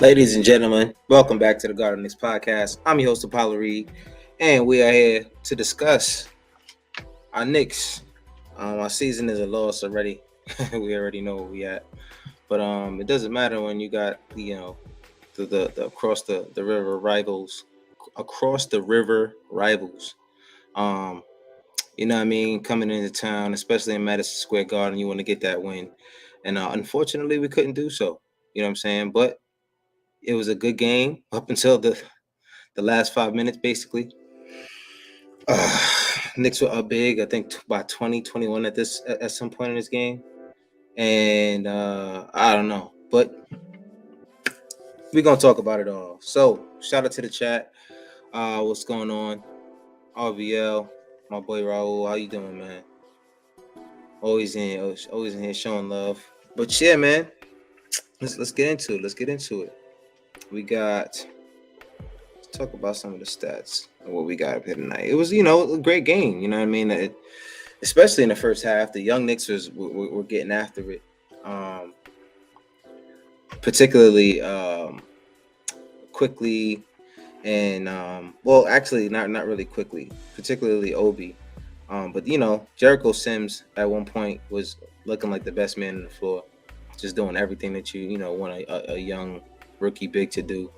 Ladies and gentlemen, welcome back to the Garden Knicks podcast. I'm your host, Apollo Reed, and we are here to discuss our Knicks. Our season is a loss already. We already know where we at, but it doesn't matter when you got the across the river rivals, Um, what I mean, coming into town, especially in Madison Square Garden, you want to get that win, and unfortunately, we couldn't do so. You know what I'm saying? But it was a good game up until the last 5 minutes, basically. Knicks were up big, I think by 20, 21 at some point in this game. And I don't know. But we're going to talk about it all. So, shout out to the chat. What's going on? RVL, my boy Raul, how you doing, man? Always in here showing love. But yeah, man, let's get into it. Let's talk about some of the stats and what we got up here tonight. It was, a great game. You know what I mean? Especially in the first half, the young Knicks were getting after it. Particularly quickly and actually not really quickly, particularly Obi. But Jericho Sims at one point was looking like the best man on the floor, just doing everything that you want a young rookie big to do.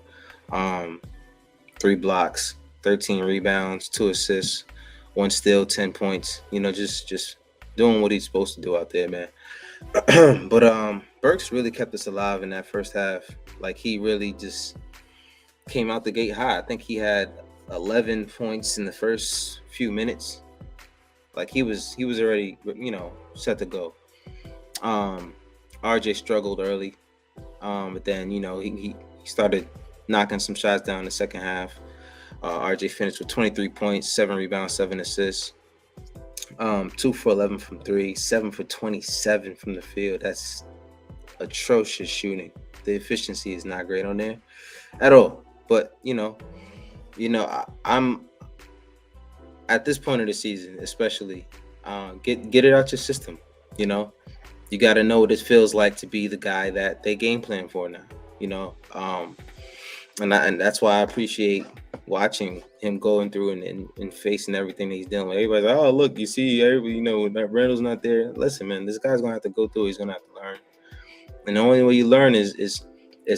3 blocks, 13 rebounds, 2 assists, 1 steal, 10 points. Just doing what he's supposed to do out there, man. But Burks really kept us alive in that first half. Like, he really just came out the gate hot. I think he had 11 points in the first few minutes. Like, he was already set to go. RJ struggled early, but then he started knocking some shots down in the second half. RJ finished with 23 points, 7 rebounds, 7 assists. 2 for 11 from 3, 7 for 27 from the field. That's atrocious shooting. The efficiency is not great on there at all. But I'm at this point of the season, especially, get it out your system. You got to know what it feels like to be the guy that they game plan for now. And that's why I appreciate watching him going through and facing everything that he's dealing with. Everybody's like, oh, look, you see, that Randall's not there. Listen, man, this guy's going to have to go through. He's going to have to learn. And the only way you learn is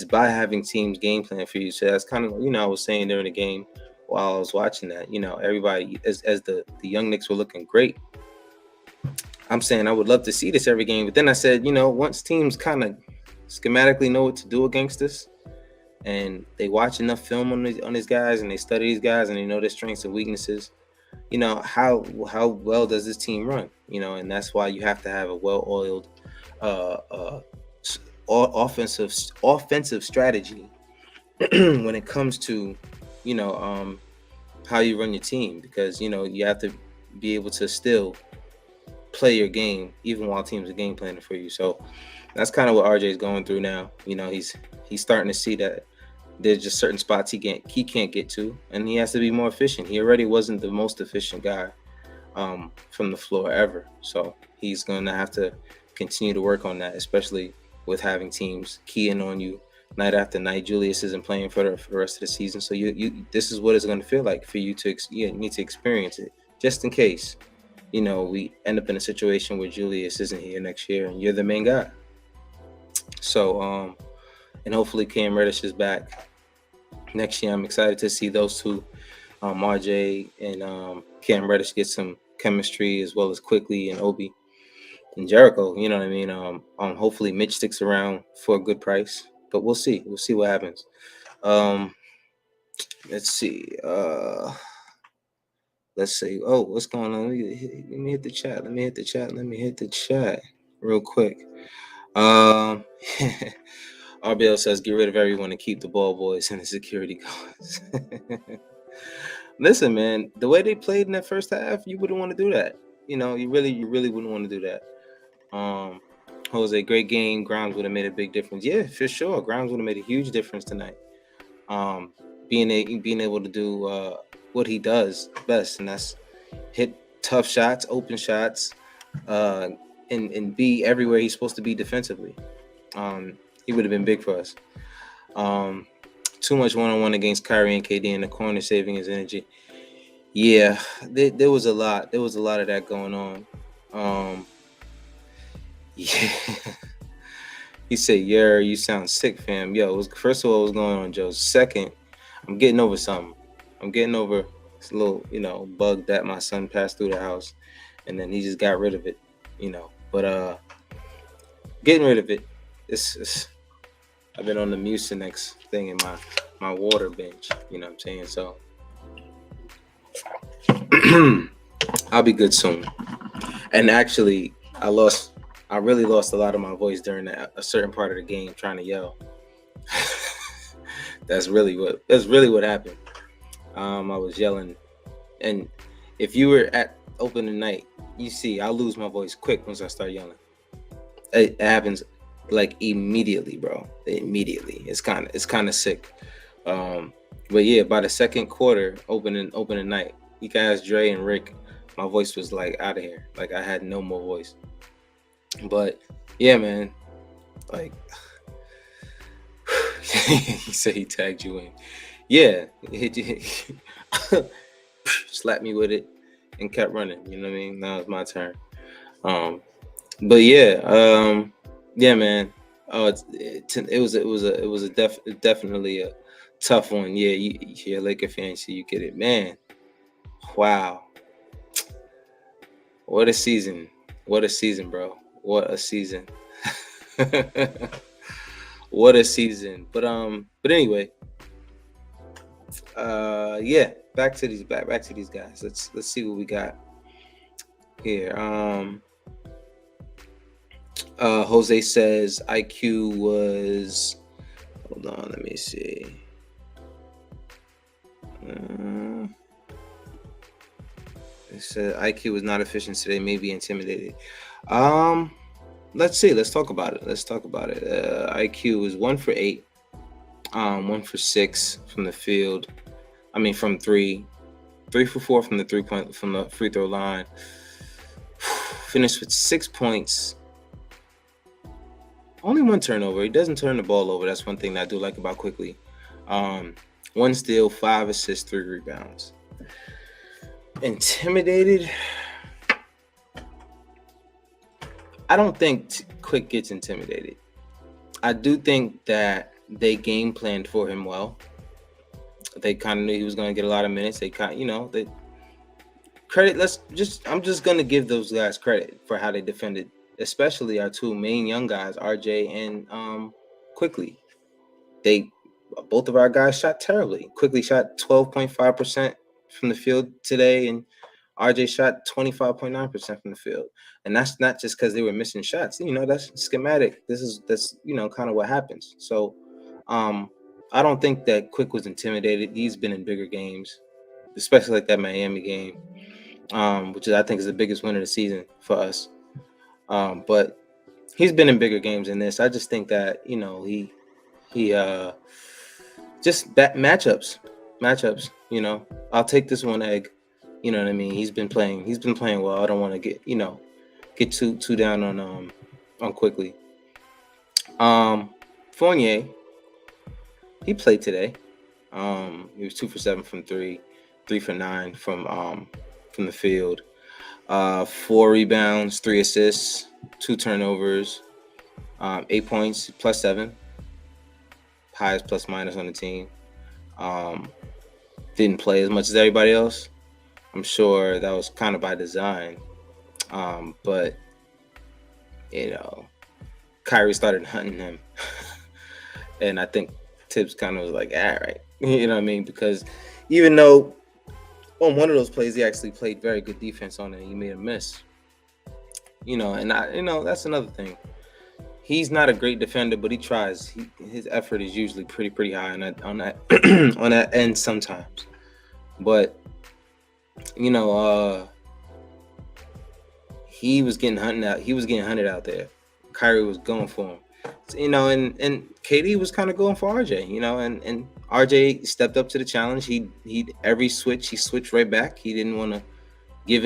by having teams game plan for you. So that's kind of, I was saying during the game while I was watching that, everybody, as the young Knicks were looking great, I'm saying I would love to see this every game. But then I said, once teams kind of schematically know what to do against us, and they watch enough film on these guys, and they study these guys, and they know their strengths and weaknesses, how well does this team run? And that's why you have to have a well-oiled offensive strategy when it comes to how you run your team, because you have to be able to still play your game even while teams are game planning for you. So that's kind of what RJ is going through now. He's starting to see that there's just certain spots he can't get to, and he has to be more efficient. He already wasn't the most efficient guy from the floor ever, so he's going to have to continue to work on that, especially with having teams keying on you night after night. Julius isn't playing for the rest of the season, so you this is what it's going to feel like for you to need to experience it, just in case we end up in a situation where Julius isn't here next year and you're the main guy. So and hopefully Cam Reddish is back next year. I'm excited to see those two, RJ and Cam Reddish, get some chemistry, as well as Quickly and Obi and Jericho. You know what I mean? Hopefully Mitch sticks around for a good price, but we'll see. We'll see what happens. Let's see. Let's see. Oh, what's going on? Let me hit the chat. Let me hit the chat real quick. RBL says, get rid of everyone and keep the ball boys and the security guards. Listen, man, the way they played in that first half, you wouldn't want to do that. You really wouldn't want to do that. Jose, great game. Grimes would have made a big difference. Yeah, for sure. Grimes would have made a huge difference tonight. Being able to do what he does best, and that's hit tough shots, open shots, and be everywhere he's supposed to be defensively. He would have been big for us. Too much one-on-one against Kyrie and KD in the corner, saving his energy. Yeah, there was a lot. There was a lot of that going on. Yeah. He said, "Yeah, you sound sick, fam." Yo, first of all, what's going on, Joe? Second, I'm getting over something. I'm getting over this little, bug that my son passed through the house, and then he just got rid of it, But getting rid of it. It's I've been on the Mucinex thing in my water bench. You know what I'm saying? So I'll be good soon. And actually, I really lost a lot of my voice during a certain part of the game trying to yell. That's really what happened. I was yelling, and if you were at opening night, you see I'll lose my voice quick once I start yelling. It happens like immediately, bro. Immediately. It's kind of sick. But yeah, by the second quarter, opening night, you guys, Dre and Rick, my voice was like out of here. Like I had no more voice. But yeah, man, like he said he tagged you in. Yeah, he slapped me with it and kept running. You know what I mean? Now it's my turn. But yeah, yeah, man. It was definitely a tough one. Yeah, you're a Laker fan, so you get it, man. Wow, what a season! What a season, bro! What a season! What a season! But anyway, yeah. Back to these guys. Let's see what we got here. Jose says IQ was. Hold on, let me see. It said IQ was not efficient today, maybe intimidated. Let's see. Let's talk about it. IQ was 1 for 8, 1 for 6 from the field. I mean, from 3 for 4 from the free throw line. Finished with 6 points. Only 1 turnover. He doesn't turn the ball over. That's one thing that I do like about Quickly. 1 steal, 5 assists, 3 rebounds. Intimidated? I don't think Quick gets intimidated. I do think that they game planned for him well. They kind of knew he was going to get a lot of minutes. They credit. I'm just going to give those guys credit for how they defended, especially our 2 main young guys, RJ and Quickly. Both of our guys shot terribly. Quickly shot 12.5% from the field today, and RJ shot 25.9% from the field. And that's not just because they were missing shots. That's schematic. That's kind of what happens. So I don't think that Quick was intimidated. He's been in bigger games, especially like that Miami game, which I think is the biggest win of the season for us. But he's been in bigger games than this. I just think that, he just that matchups, I'll take this 1 egg. You know what I mean? He's been playing well. I don't want to get too down on Quickly. Fournier, he played today. He was 2 for 7 from 3, 3 for 9 from the field. 4 rebounds, 3 assists, 2 turnovers, 8 points, +7. Highest plus minus on the team. Didn't play as much as everybody else. I'm sure that was kind of by design. But Kyrie started hunting him. And I think Tibbs kind of was like, all right. You know what I mean? Because even though on one of those plays he actually played very good defense on it, he made a miss. And that's another thing. He's not a great defender, but he tries. His effort is usually pretty high on that on that end sometimes. But he was getting hunted out. He was getting hunted out there. Kyrie was going for him. And KD was kind of going for RJ. And RJ stepped up to the challenge. He every switch he switched right back. He didn't want to give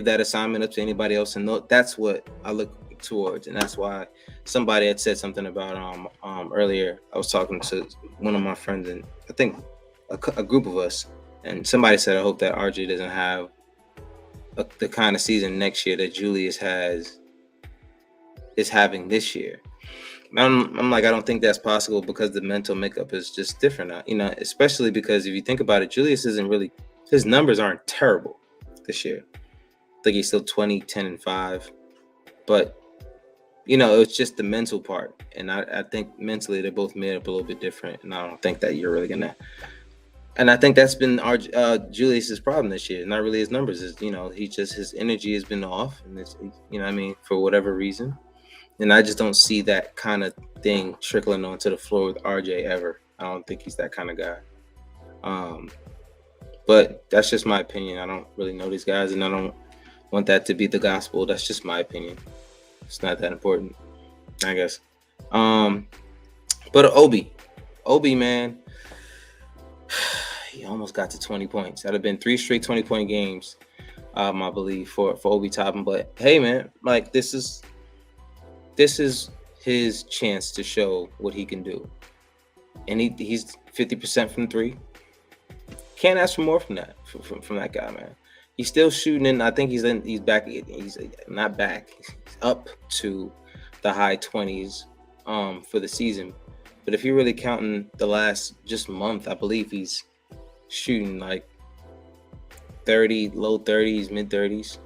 that assignment up to anybody else. And that's what I look towards, and that's why somebody had said something about earlier. I was talking to one of my friends, and I think a group of us, and somebody said, I hope that RJ doesn't have the kind of season next year that Julius is having this year. I'm like, I don't think that's possible because the mental makeup is just different now, especially because if you think about it, Julius isn't really, his numbers aren't terrible this year. I think he's still 20, 10, and 5. But, it's just the mental part. And I think mentally they're both made up a little bit different. And I don't think that you're really going to. And I think that's been our Julius's problem this year. Not really his numbers. His energy has been off. And it's, for whatever reason. And I just don't see that kind of thing trickling onto the floor with RJ ever. I don't think he's that kind of guy. But that's just my opinion. I don't really know these guys, and I don't want that to be the gospel. That's just my opinion. It's not that important, I guess. But Obi, man, he almost got to 20 points. That have been 3 straight 20-point games, I believe, for Obi Toppin. But hey, man, like this is his chance to show what he can do, and he's 50% from 3. Can't ask for more from that from that guy, man. He's still shooting, and I think he's back. He's not back. He's up to the high 20s for the season. But if you're really counting the last just month, I believe he's shooting like 30, low 30s, mid 30s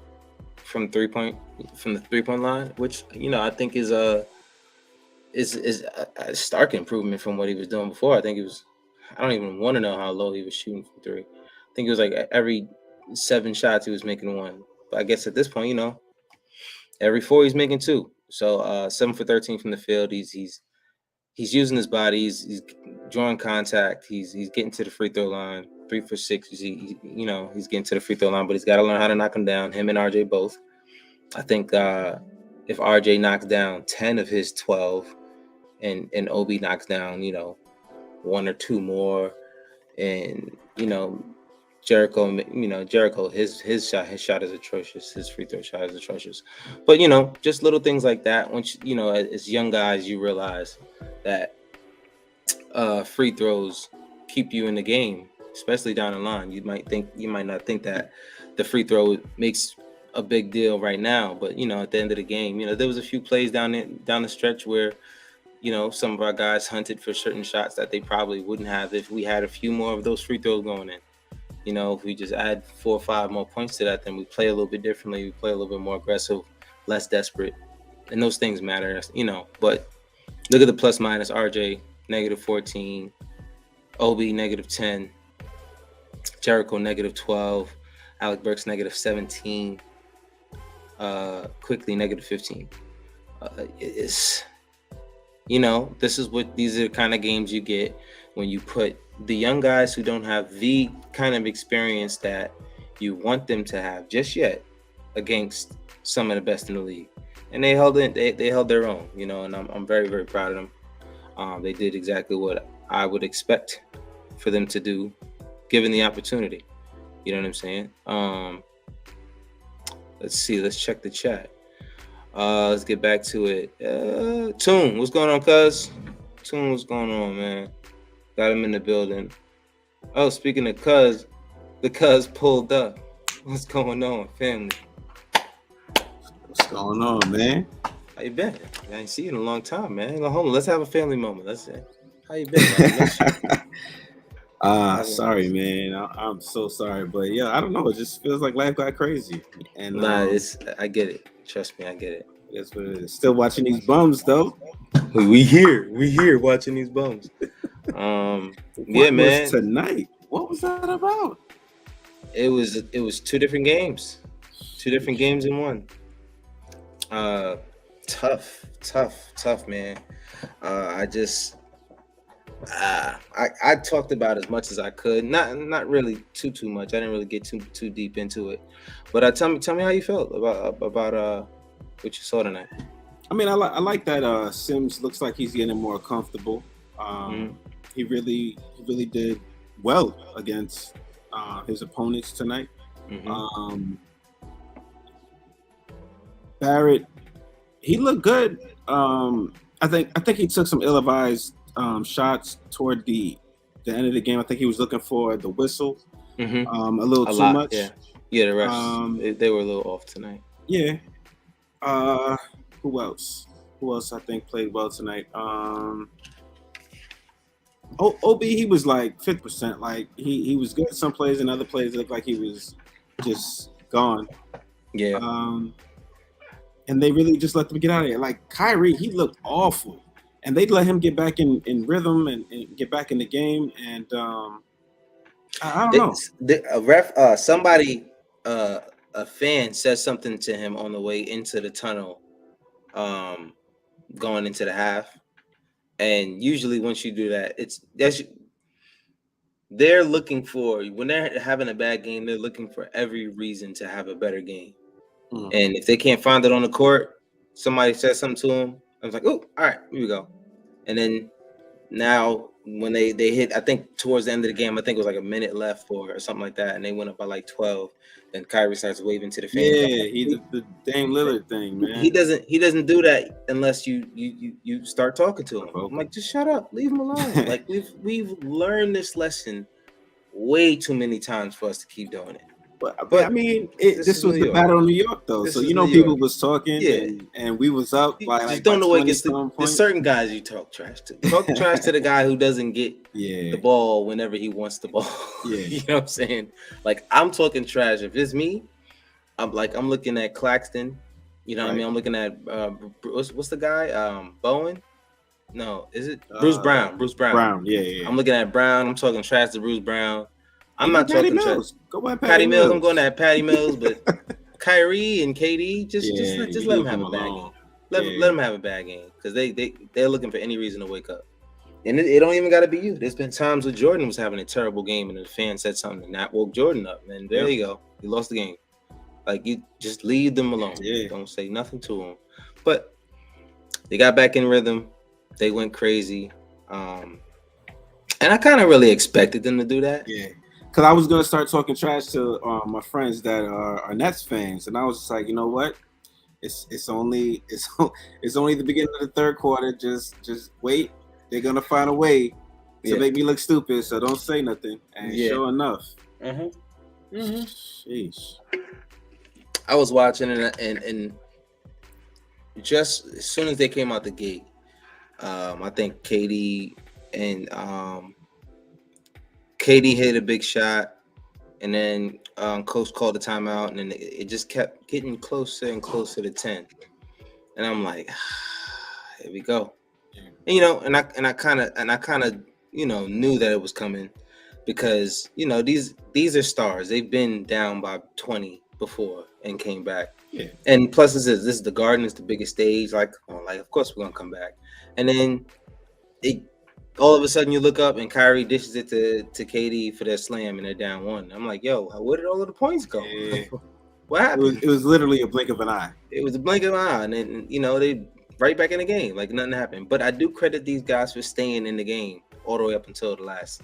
from the 3-point line, which I think is a stark improvement from what he was doing before. I think it was. I don't even want to know how low he was shooting from 3. I think it was like every 7 shots he was making 1. But I guess at this point, every 4 he's making 2. So 7 for 13 from the field. He's using his body. He's drawing contact. He's getting to the free throw line. 3 for 6. He's getting to the free throw line, but he's got to learn how to knock him down. Him and RJ both. I think if RJ knocks down 10 of his 12, and Obi knocks down 1 or 2 more, and Jericho, his shot is atrocious. His free throw shot is atrocious. But just little things like that. Once as young guys, you realize that free throws keep you in the game, especially down the line. You might not think that the free throw makes a big deal right now, but at the end of the game, there was a few plays down the stretch where some of our guys hunted for certain shots that they probably wouldn't have if we had a few more of those free throws going in. If we just add 4 or 5 more points to that, then we play a little bit differently. We play a little bit more aggressive, less desperate, and those things matter. But look at the plus minus. RJ -14, Obi -10, Jericho -12, Alec Burks -17, Quickly -15. These are the kind of games you get when you put the young guys who don't have the kind of experience that you want them to have just yet against some of the best in the league. And they held their own, and I'm very, very proud of them. They did exactly what I would expect for them to do, given the opportunity. You know what I'm saying? Let's see. Let's check the chat. Let's get back to it. Toon, what's going on, cuz? Toon, what's going on, man? Got him in the building. Oh, speaking of cuz, the cuz pulled up. What's going on, family? What's going on, man? How you been? I ain't seen you in a long time, man. Hold on, let's have a family moment. Let's say, how you been, man? Sorry, man. I'm so sorry, but yeah, I don't know. It just feels like life got crazy. And I get it. Trust me, I get it. That's what it is. Still watching these bums, though. We here watching these bums. Yeah, man. Tonight, what was that about? It was 2 different games. 2 different games in one. Tough, man. I talked about as much as I could. Not really too much. I didn't really get too deep into it. But tell me how you felt about what you saw tonight. I mean, I like that Sims looks like he's getting more comfortable. He really did well against his opponents tonight. Barrett, he looked good. I think he took some ill-advised shots toward the end of the game. I think he was looking for the whistle a little A too lot, yeah. much. Yeah, the refs, Um, they were a little off tonight. yeah. Uh, who else? Who else I think played well tonight? OB, he was like 50%. Like he was good at some plays, and other plays looked like he was just gone. Yeah. And they really just let them get out of there. Like Kyrie, he looked awful, and they let him get back in rhythm and get back in the game. And I don't know. Somebody, a fan said something to him on the way into the tunnel, going into the half. And usually, once you do that, they're looking for, when they're having a bad game, they're looking for every reason to have a better game. And if they can't find it on the court, somebody says something to them. I was like, oh, all right, here we go. And then now when they hit, I think towards the end of the game, I think it was like a minute left or something like that, and they went up by like 12. Then Kyrie starts waving to the fans. Yeah, he the Dame Lillard thing, man. He doesn't do that unless you start talking to him. I'm like, just shut up, leave him alone. Like we've learned this lesson way too many times for us to keep doing it. But I mean, this was the Battle of New York, though. So people was talking, and we was up by like. Just don't know what gets there's certain guys you talk trash to. Talk trash to the guy who doesn't get the ball whenever he wants the ball. Yeah, you know what I'm saying? Like I'm talking trash. If it's me, I'm looking at Claxton. You know what I mean? I'm looking at what's the guy? Bowen? No, is it Bruce Brown? Bruce Brown. Yeah. I'm looking at Brown. I'm talking trash to Bruce Brown. I'm not Patty talking Mills. Go by Patty Mills. I'm going at Patty Mills, but Kyrie and KD, just let them have a bad game. Let them have a bad game because they're looking for any reason to wake up. And it don't even got to be you. There's been times where Jordan was having a terrible game and the fan said something and that woke Jordan up. And there you go. He lost the game. Like, you just leave them alone. Yeah. Don't say nothing to them. But they got back in rhythm. They went crazy. And I kind of really expected them to do that. Yeah. Because I was going to start talking trash to my friends that are Nets fans. And I was just like, you know what? It's only the beginning of the third quarter. Just wait. They're going to find a way to make me look stupid. So don't say nothing. And sure enough. Sheesh. I was watching and just as soon as they came out the gate, I think KD hit a big shot, and then coach called a timeout, and then it just kept getting closer and closer to 10. And I'm like, here we go. And I kind of knew that it was coming because these are stars. They've been down by 20 before and came back. Yeah. And plus this is the Garden, is the biggest stage. Like of course we're gonna come back. And then all of a sudden you look up and Kyrie dishes it to KD for their slam and they're down 1. I'm like, yo, where did all of the points go? Yeah. What happened? It was literally a blink of an eye. It was a blink of an eye, and then they right back in the game like nothing happened. But I do credit these guys for staying in the game all the way up until the last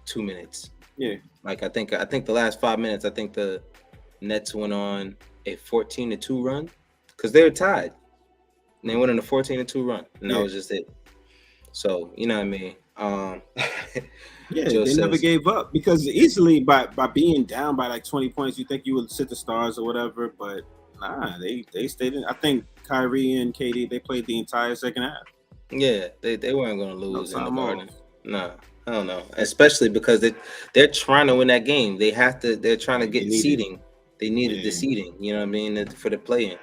2 minutes. Yeah. Like I think the last 5 minutes, I think the Nets went on a 14-2 run because they were tied. And they went on a 14-2 run, and that was just it. So you know what I mean. They never gave up because easily by being down by like 20 points, you think you would sit the stars or whatever, but nah, they stayed in. I think Kyrie and KD, they played the entire second half. Yeah, they weren't going to lose in the Garden. Nah. I don't know, especially because they're trying to win that game. They're trying to get seeding. They needed the seeding, you know what I mean, for the play-in.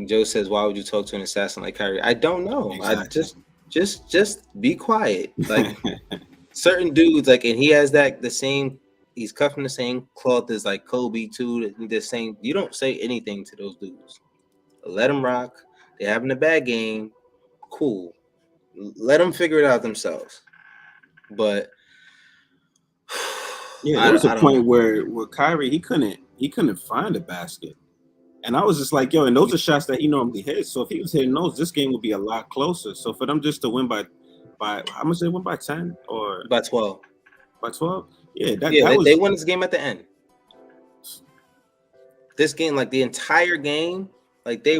Joe says, "Why would you talk to an assassin like Kyrie?" I don't know. Exactly. I just be quiet. Like certain dudes, like, and he has he's cut from the same cloth as like Kobe too. The same. You don't say anything to those dudes. Let them rock. They're having a bad game. Cool. Let them figure it out themselves. But there was a point where Kyrie he couldn't find a basket, and I was just like, yo, and those are shots that he normally hits. So if he was hitting those, this game would be a lot closer. So for them just to win by how much they win, by 10 or by 12? By 12, they won this game at the end. this game, like the entire game, like they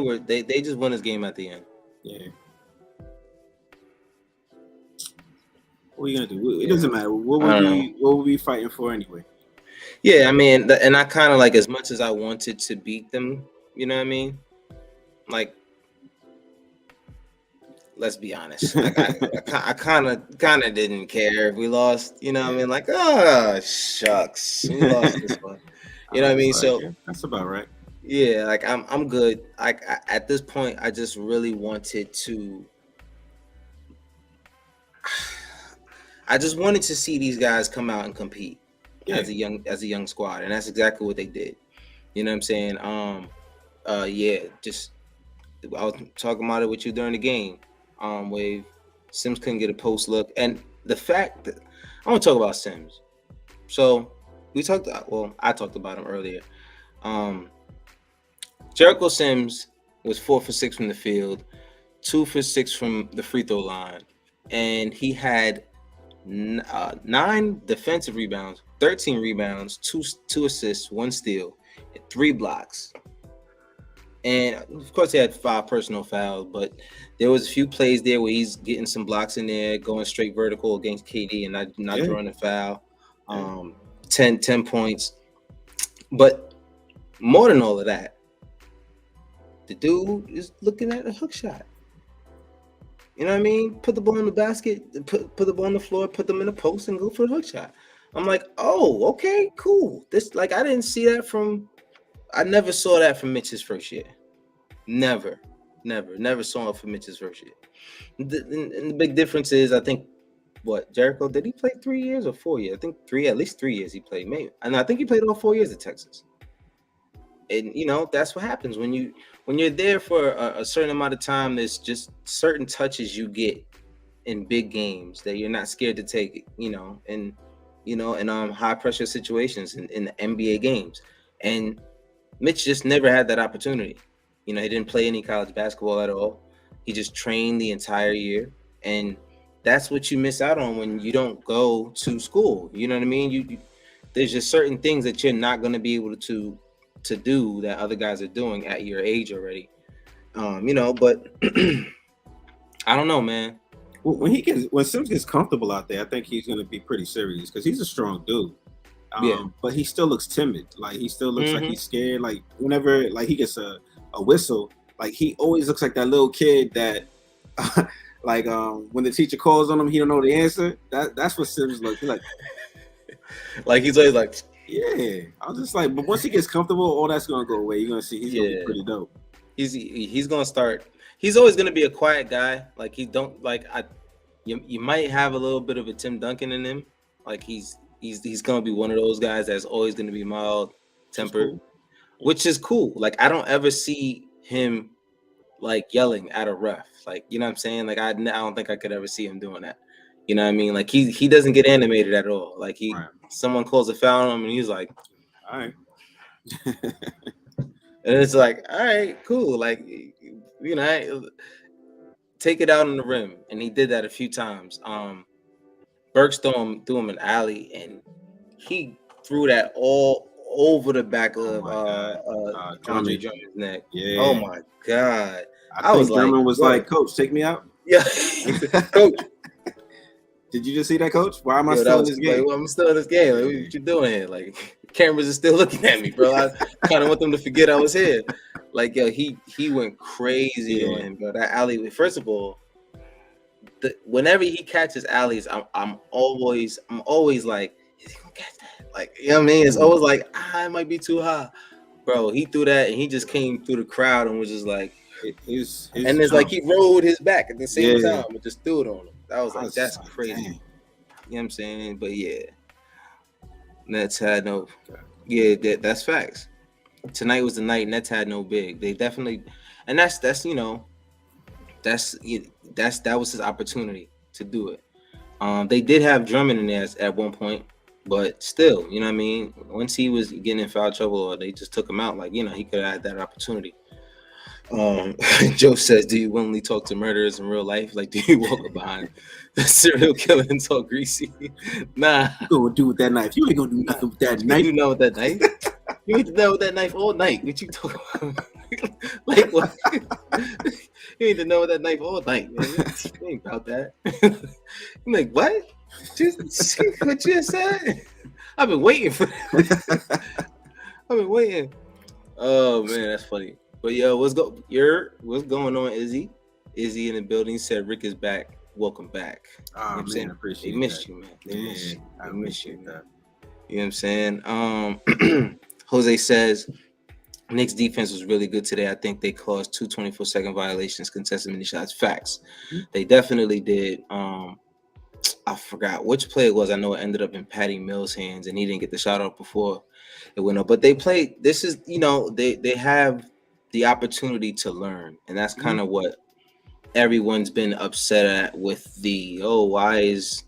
just won this game at the end. Yeah. What are you gonna do? It doesn't matter. What would we fighting for anyway? Yeah, I mean, and I kind of like, as much as I wanted to beat them, you know what I mean? Like, let's be honest. Like, I kind of didn't care if we lost. You know what I mean? Like, oh shucks, we lost this one. You know what I mean? So that's about right. Yeah, like I'm good. At this point, I just really wanted to. I just wanted to see these guys come out and compete as a young squad, and that's exactly what they did. You know what I'm saying? Just I was talking about it with you during the game. Wave Sims couldn't get a post look, and the fact that I want to talk about Sims. So I talked about him earlier. Jericho Sims was 4 for 6 from the field, 2 for 6 from the free throw line, and he had 9 defensive rebounds, 13 rebounds, 2 assists, 1 steal, and 3 blocks. And of course, he had 5 personal fouls, but there was a few plays there where he's getting some blocks in there, going straight vertical against KD and not drawing a foul. 10 points. But more than all of that, the dude is looking at a hook shot. You know what I mean? Put the ball in the basket, put the ball on the floor, put them in the post, and go for the hook shot. I'm like, oh, okay, cool. This, like, I never saw that from Mitch's first year. Never saw it from Mitch's first year. And the big difference is, I think, Jericho, did he play 3 years or 4 years? I think at least 3 years he played, maybe. And I think he played all 4 years at Texas. And that's what happens when you're there for a certain amount of time. There's just certain touches you get in big games that you're not scared to take, in high pressure situations in the NBA games. And Mitch just never had that opportunity. He didn't play any college basketball at all. He just trained the entire year, and that's what you miss out on when you don't go to school. You know what I mean? There's just certain things that you're not going to be able to do that other guys are doing at your age already. But I don't know, man. When Sims gets comfortable out there, I think he's going to be pretty serious because he's a strong dude. But he still looks timid. Like, he still looks like he's scared. Like, whenever he gets a whistle, like, he always looks like that little kid that when the teacher calls on him, he don't know the answer. That's what Sims looks like. Like, he's always like, yeah. I was just like, but once he gets comfortable, all that's gonna go away. You're gonna see he's gonna be pretty dope. He's gonna start. He's always gonna be a quiet guy. Like, he don't like you might have a little bit of a Tim Duncan in him. Like, he's gonna be one of those guys that's always gonna be mild tempered, which is cool. Like, I don't ever see him like yelling at a ref. Like, you know what I'm saying? Like, I don't think I could ever see him doing that. You know what I mean? Like, he doesn't get animated at all. Like, someone calls a foul on him and he's like, all right. And it's like, all right, cool. Like, take it out on the rim. And he did that a few times. Burks threw him an alley, and he threw that all over the back of Andre Drummond's neck. Yeah. Oh my God. I was Drummond was like, Coach, take me out. Yeah. Coach. Did you just see that, Coach? Why am I still in this game? Like, I'm still in this game. Like, what you doing here? Like, cameras are still looking at me, bro. I kind of want them to forget I was here. Like, yo, he went crazy on him, bro. That alley. First of all, whenever he catches alleys, I'm always like, is he gonna catch that? Like, you know what I mean? It's always like, it might be too high, bro. He threw that, and he just came through the crowd and was just like, and it's like he rolled his back at the same time and just threw it on him. I was like, that's crazy. Dang. You know what I'm saying? But yeah, Nets had no. Yeah, that's facts. Tonight was the night. Nets had no big. They definitely, and that was his opportunity to do it. They did have Drummond in there at one point, but still, you know what I mean? Once he was getting in foul trouble, or they just took him out, like, he could have had that opportunity. Joe says, do you willingly talk to murderers in real life? Like, do you walk behind the serial killer and talk greasy? Nah. What you gonna do with that knife? You ain't gonna do nothing with that knife. You know with that knife? You need to know that knife all night. What you talking about? Like what? You need to know that knife all night, man. You ain't about that. I'm like, what? Just what you said? I've been waiting for that. I've been waiting. Oh man, that's funny. But yo, what's going on, Izzy? Izzy in the building said Rick is back. Welcome back. Oh, you know man, saying? Appreciate they missed that. You, man. I miss you, man. You know what I'm saying? Jose says Knicks defense was really good today. I think they caused 2 24-second violations, contested many shots. Facts. Mm-hmm. They definitely did. I forgot which play it was. I know it ended up in Patty Mills' hands, and he didn't get the shot off before it went up. But they played. This is, they have the opportunity to learn, and that's kind of what everyone's been upset at with why is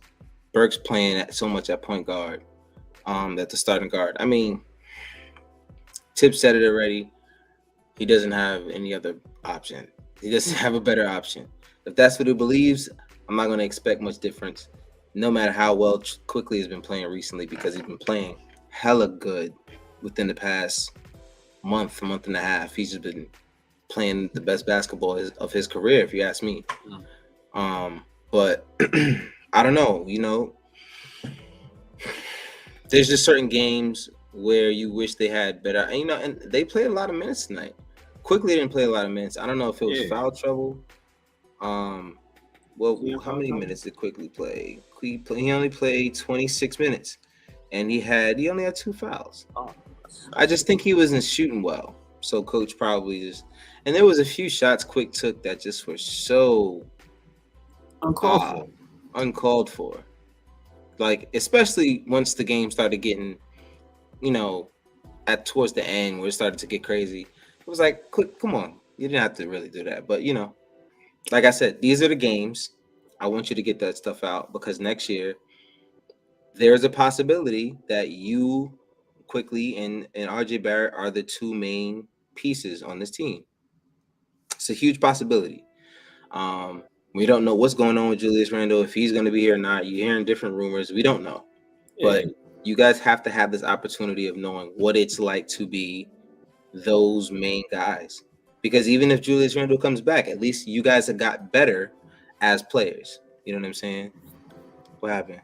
Burks playing so much at point guard, at the starting guard. I mean, Tip said it already. He doesn't have any other option. He doesn't have a better option. If that's what he believes, I'm not going to expect much difference, no matter how well Quickly has been playing recently, because he's been playing hella good within the past month and a half. He's just been playing the best basketball of his career, if you ask me. But I don't know. There's just certain games where you wish they had better, and they played a lot of minutes tonight. Quickly didn't play a lot of minutes. I don't know if it was foul trouble. Well, how many minutes did Quickly play? He only played 26 minutes, and he only had 2 fouls. I just think he wasn't shooting well, so coach probably just. And there was a few shots Quick took that just were so uncalled for. Like, especially once the game started getting, towards the end where it started to get crazy. It was like, Quick, come on. You didn't have to really do that. But, like I said, these are the games. I want you to get that stuff out, because next year there's a possibility that you, Quickly, and RJ Barrett are the 2 main pieces on this team. It's a huge possibility. We don't know what's going on with Julius Randle, if he's going to be here or not. You're hearing different rumors. We don't know. But you guys have to have this opportunity of knowing what it's like to be those main guys. Because even if Julius Randle comes back, at least you guys have got better as players. You know what I'm saying? What happened?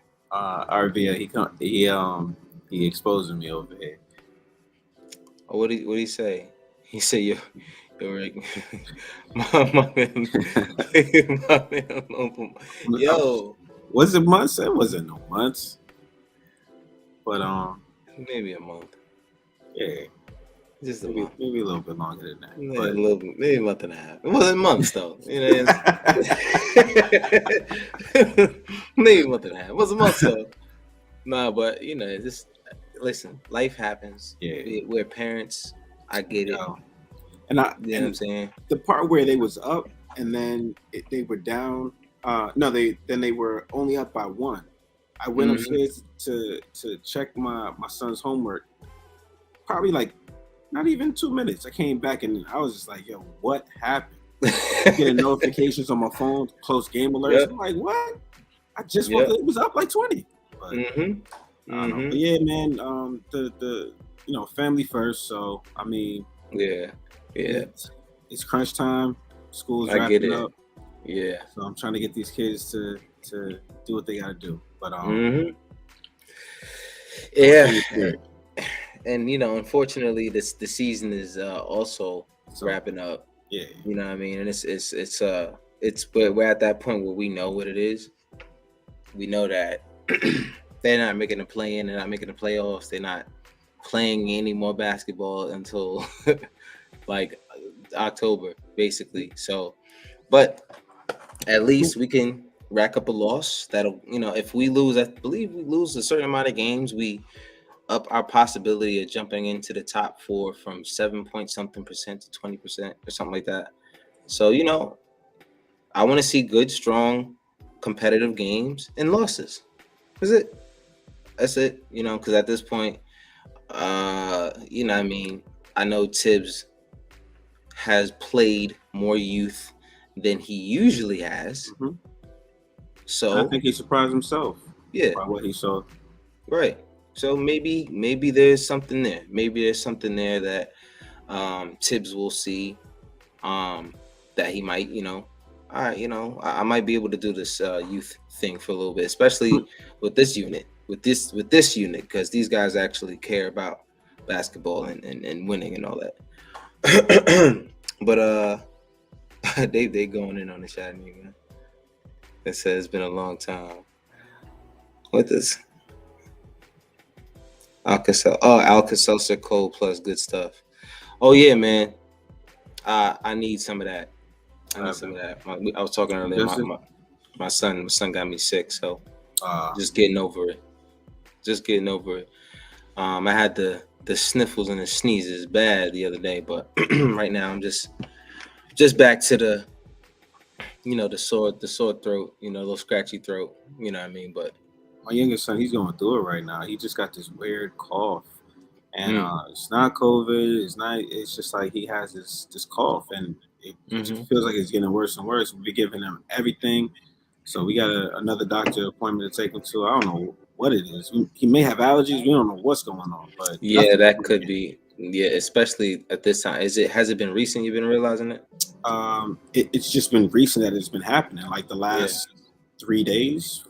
He exposing me over here. Oh, what did he say? He said you're yo. Was it months? It wasn't no months. But maybe a month. Yeah. Just maybe a little bit longer than that. Yeah, maybe a month and a half. It wasn't months though. Maybe a month and a half. It was a month though. Nah, but just listen. Life happens. Yeah, we're parents. I get it. And you know what I'm saying? The part where they was up and then they were down. They were only up by 1. I went upstairs to check my son's homework. Probably like not even 2 minutes. I came back and I was just like, yo, what happened? Getting notifications on my phone, close game alerts. Yep. I'm like, what? I just it was up like 20. But, I don't know. But yeah, man, the family first. So I mean, it's crunch time. School's wrapping up. Yeah. So I'm trying to get these kids to do what they gotta do. But and unfortunately, the season is also wrapping up. Yeah. You know what I mean? And it's we're at that point where we know what it is. We know that they're not making a play-in, they're not making the playoffs, they're not playing any more basketball until like October, basically. So, but at least we can rack up a loss. That'll, if we lose, I believe we lose a certain amount of games, we up our possibility of jumping into the top 4 from 7-point-something% to 20% or something like that. So, I want to see good, strong, competitive games and losses. That's it, because at this point, I mean, I know Tibbs has played more youth than he usually has. So I think he surprised himself. Yeah. By what he saw. Right. So maybe there's something there. Maybe there's something there that Tibbs will see, that he might, I might be able to do this youth thing for a little bit, especially with this unit, because these guys actually care about basketball and winning and all that. But they going in on the chat, man. It says it's been a long time. What this? Alka-Seltzer cold plus good stuff. Oh yeah, man. I need some of that. I was talking earlier. My son got me sick, so just getting over it. I had the sniffles and the sneezes bad the other day, but right now I'm just back to the the sore throat, the little scratchy throat. You know what I mean? But my youngest son, he's going through it right now. He just got this weird cough, and it's not COVID. It's just like he has this cough, and it just feels like it's getting worse and worse. We're giving him everything, so we got another doctor appointment to take him to. I don't know what it is. He may have allergies. We don't know what's going on, but yeah, that could be. Yeah, especially at this time. Has it been recent? You've been realizing it? It's just been recent that it's been happening, like the last 3 days.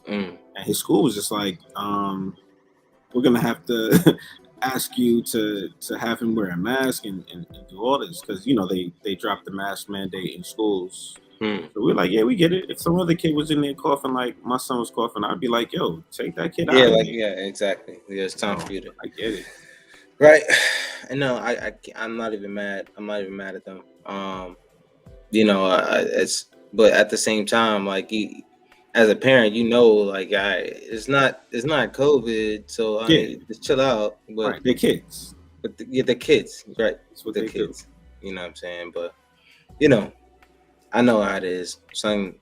And his school was just like, we're gonna have to ask you to have him wear a mask and do all this, because they dropped the mask mandate in schools. So we're like, yeah, we get it. If some other kid was in there coughing like my son was coughing, I'd be like, yo, take that kid out. Yeah, exactly. Yeah, it's time for you to. I get it. Right. No, I'm not even mad. I'm not even mad at them. But at the same time, like as a parent, like it's not COVID, so just chill out. But right, they're kids. But the kids, right? That's what the kids. Do. You know what I'm saying? But I know how it is, son.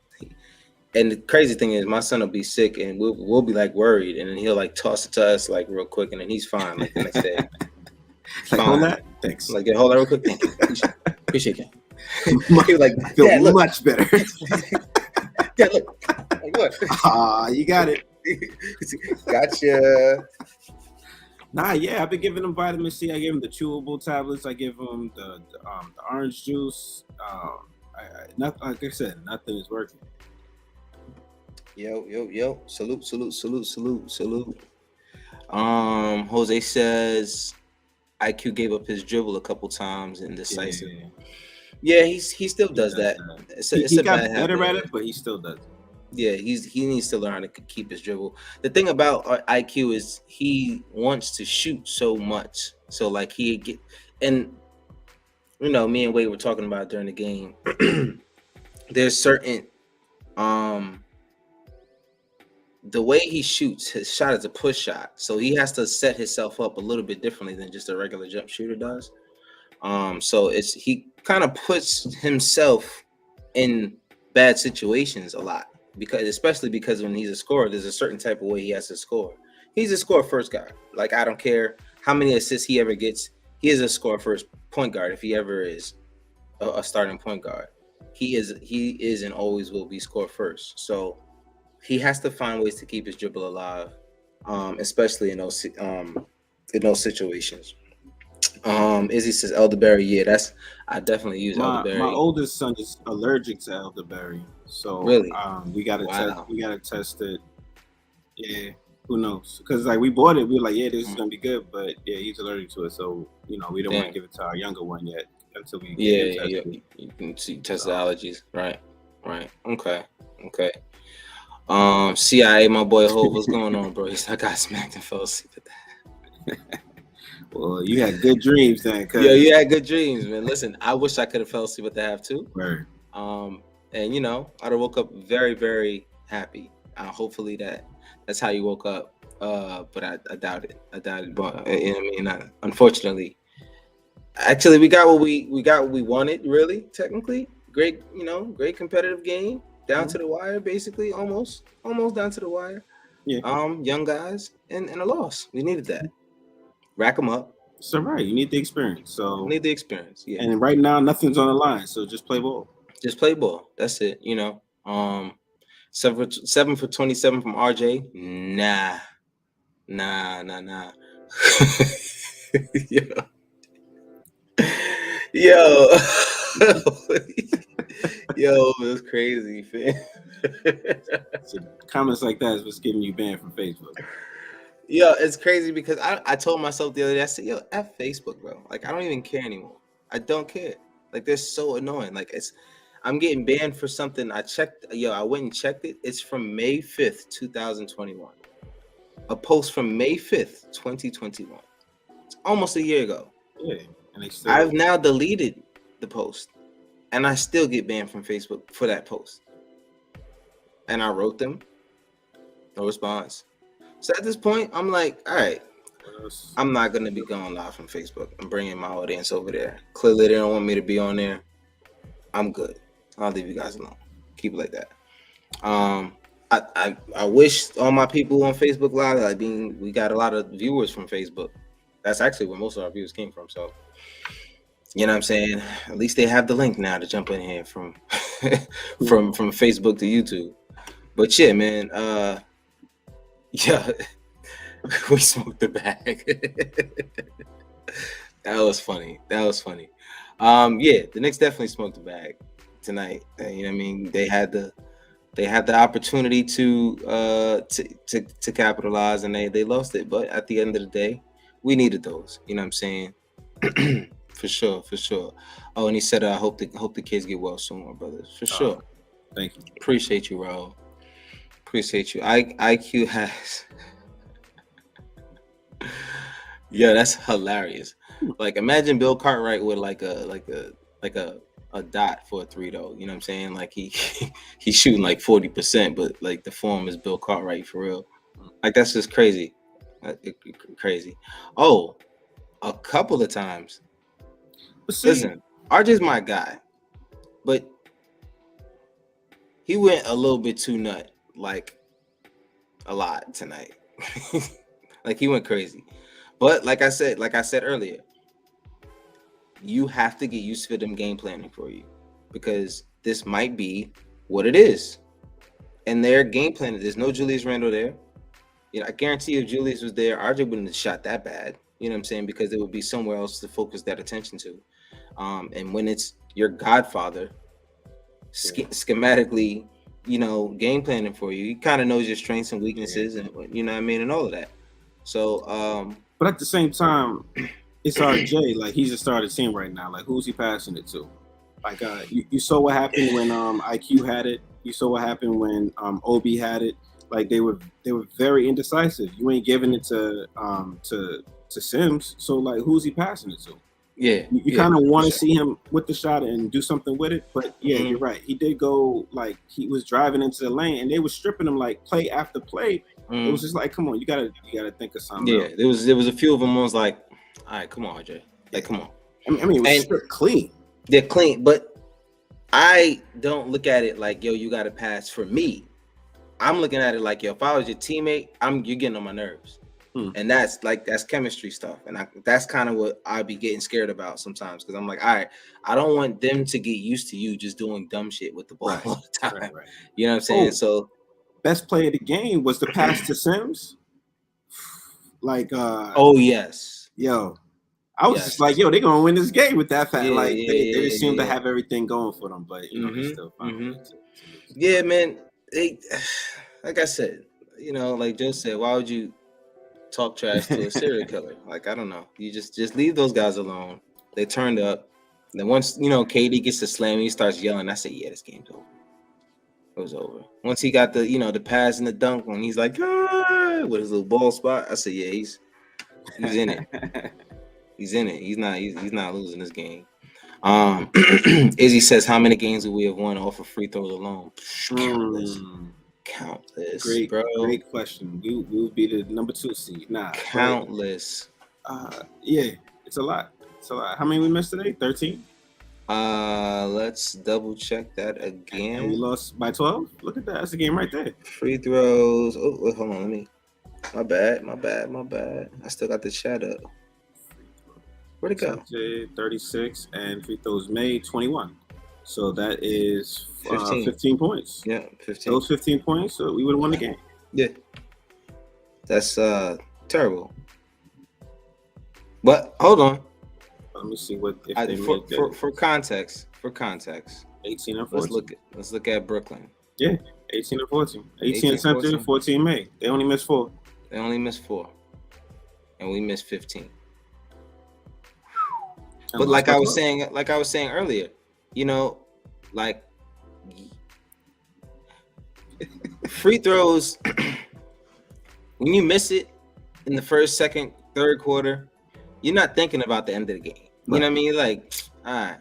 And the crazy thing is, my son will be sick, and we'll be like worried, and then he'll like toss it to us like real quick, and then he's fine like the next day. Like, hold that, thanks. Like, hold that real quick. Thank you. Appreciate that. He was like, I feel much better. Yeah, look. Like what? You got it. Gotcha. Nah, yeah, I've been giving him vitamin C. I gave him the chewable tablets. I give him the orange juice. Like I said, nothing is working. Yo. Salute. Jose says IQ gave up his dribble a couple times and decisive. Yeah, he still does that. He got better at it, but he still does. Yeah, he needs to learn how to keep his dribble. The thing about IQ is he wants to shoot so much. So like me and Wade were talking about during the game. There's certain the way he shoots, his shot is a push shot. So he has to set himself up a little bit differently than just a regular jump shooter does. So he kind of puts himself in bad situations a lot, especially because when he's a scorer, there's a certain type of way he has to score. He's a score first guy. Like, I don't care how many assists he ever gets. He is a score first point guard if he ever is a starting point guard. He is and always will be score first. So he has to find ways to keep his dribble alive, especially in those situations. Izzy says elderberry. Yeah, I definitely use elderberry. My oldest son is allergic to elderberry, so really, we gotta test it. Yeah, who knows? Because like we bought it, we were like, yeah, this is gonna be good, but yeah, he's allergic to it, so we don't want to give it to our younger one yet until we you can test the allergies, right? Okay. CIA, my boy Ho, what's going on, bro? I got smacked and fell asleep at that. Well, you had good dreams then. Yeah, you had good dreams, man. Listen, I wish I could have fell asleep at the half too. Right. And I'd have woke up very, very happy. Hopefully that's how you woke up. But I doubt it. But unfortunately, actually, we got what we wanted. Really, technically, great competitive game down to the wire, basically, almost down to the wire. Yeah. Young guys and a loss. We needed that. Rack them up. So right, you need the experience. So you need the experience. Yeah. And right now, nothing's on the line. So just play ball. Just play ball. That's it. 7 for 27 from RJ. Nah. Nah. Yo. Yo. Yo, it's crazy, fam. So comments like that is what's getting you banned from Facebook. Yo, it's crazy because I told myself the other day, I said, yo, F Facebook, bro. Like, I don't even care anymore. I don't care. Like, they're so annoying. Like, I'm getting banned for something. I went and checked it. It's from May 5th, 2021. A post from May 5th, 2021. It's almost a year ago. Yeah, and they still. I've now deleted the post, and I still get banned from Facebook for that post. And I wrote them, no response. So at this point, I'm like, all right, I'm not going to be going live from Facebook. I'm bringing my audience over there. Clearly, they don't want me to be on there. I'm good. I'll leave you guys alone. Keep it like that. I wish all my people on Facebook Live, like we got a lot of viewers from Facebook. That's actually where most of our views came from. So, you know what I'm saying? At least they have the link now to jump in here from from Facebook to YouTube. But yeah, man, yeah, we smoked the bag. That was funny. Yeah, the Knicks definitely smoked the bag tonight. You know what I mean? They had the opportunity to capitalize, and they lost it. But at the end of the day, we needed those. You know what I'm saying? For sure. Oh, and he said, I hope the kids get well soon, my brothers. For sure. Thank you. Appreciate you, Raul. Appreciate you. IQ has. Yeah, that's hilarious. Like, imagine Bill Cartwright with like a dot for a 3 though. You know what I'm saying? Like he's shooting like 40%, but like the form is Bill Cartwright for real. Like, that's just crazy. Crazy. Oh, a couple of times. Listen, RJ's my guy, but he went a little bit too nut, like a lot tonight. Like, he went crazy. But like I said earlier, you have to get used to them game planning for you, because this might be what it is. And their game plan, there's no Julius Randle there. You know, I guarantee if Julius was there, RJ wouldn't have shot that bad. You know what I'm saying? Because there would be somewhere else to focus that attention to. And when it's your godfather schematically, you know, game planning for you, he kind of knows your strengths and weaknesses, and you know what I mean, and all of that. So, but at the same time, it's RJ. Like, he's a starting team right now. Like, who's he passing it to? Like, you saw what happened when IQ had it. You saw what happened when OB had it. Like, they were very indecisive. You ain't giving it to Sims. So, like, who's he passing it to? Yeah, you kind of want to see him with the shot and do something with it. But yeah, you're right. He did go, like, he was driving into the lane, and they were stripping him like play after play. It was just like, come on, you gotta think of something. Yeah, else. there was a few of them. I was like, all right, come on, RJ. Like, come on. I mean, it was clean. They're clean, but I don't look at it like, yo, you got to pass for me. I'm looking at it like, yo, if I was your teammate, you're getting on my nerves. And that's chemistry stuff. And that's kind of what I'd be getting scared about sometimes, because I'm like, all right, I don't want them to get used to you just doing dumb shit with the ball all the time. Right. You know what I'm saying? So best play of the game was the pass to Sims. Like, oh yes. Yo, I was just like, yo, they're gonna win this game with that fact. Like, they just seem to have everything going for them, but you know, they still find yeah, man. They, like I said, you know, like Joe said, why would you talk trash to a serial killer? Like, I don't know. You just leave those guys alone. They turned up. And then once, you know, KD gets to slam, he starts yelling. I said, yeah, this game's over. It was over. Once he got the, you know, the pass and the dunk, when he's like, with his little ball spot, I said, yeah, he's in it. He's in it. He's not losing this game. Izzy says, how many games would we have won off of free throws alone? Countless. Great question. We would be the number 2 seed. Nah. Countless. Yeah, it's a lot. How many we missed today? 13? Let's double check that again. And we lost by 12? Look at that. That's a game right there. Free throws. Oh, wait, hold on. Let me. My bad. I still got the chat up. Where'd it go? 36 and free throws made 21. So that is 15 points. Yeah, 15. Those 15 points, so we would have won the game. Yeah. That's Terrible. But hold on. Let me see what if they made For context. 18 and 14. Let's look at Brooklyn. Yeah, 18 and 14. 18 attempted, 14 made. They only missed 4. And we missed 15. But like I was saying earlier, you know, like free throws, when you miss it in the first, second, third quarter, you're not thinking about the end of the game. You know what I mean? Like, all right,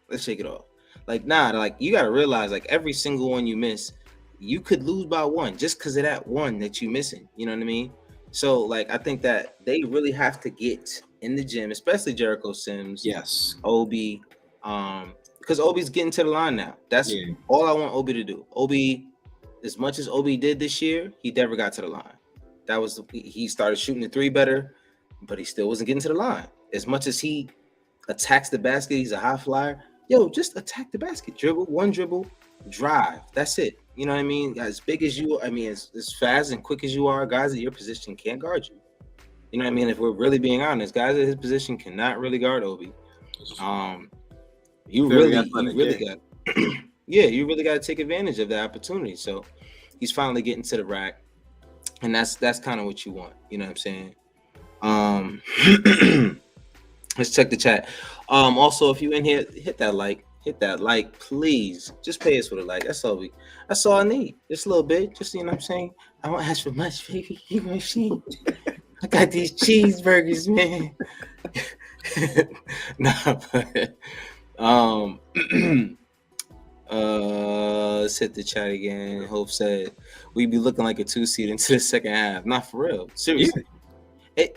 let's shake it off. Like, like you got to realize, like every single one you miss, you could lose by 1 just because of that one that you missing. You know what I mean? So, like, I think that they really have to get in the gym, especially Jericho Sims. Yes. Obi, because Obi's getting to the line now. That's all I want Obi to do. Obi, as much as Obi did this year, he never got to the line. He started shooting the 3 better, but he still wasn't getting to the line. As much as he attacks the basket, he's a high flyer. Yo, just attack the basket. One dribble, drive. That's it. You know what I mean? As big as you, as fast and quick as you are, guys at your position can't guard you. You know what I mean? If we're really being honest, guys at his position cannot really guard Obi. You really got you really got to take advantage of the opportunity. So he's finally getting to the rack, and that's kind of what you want. You know what I'm saying? Let's check the chat. Also, if you in here, hit that like, please. Just pay us with a like. That's all I need. Just a little bit. Just, you know what I'm saying? I won't ask for much, baby. You know what I'm saying? I got these cheeseburgers, man. Let's hit the chat again. Hope said we'd be looking like a 2 seed into the second half. Not for real. Seriously.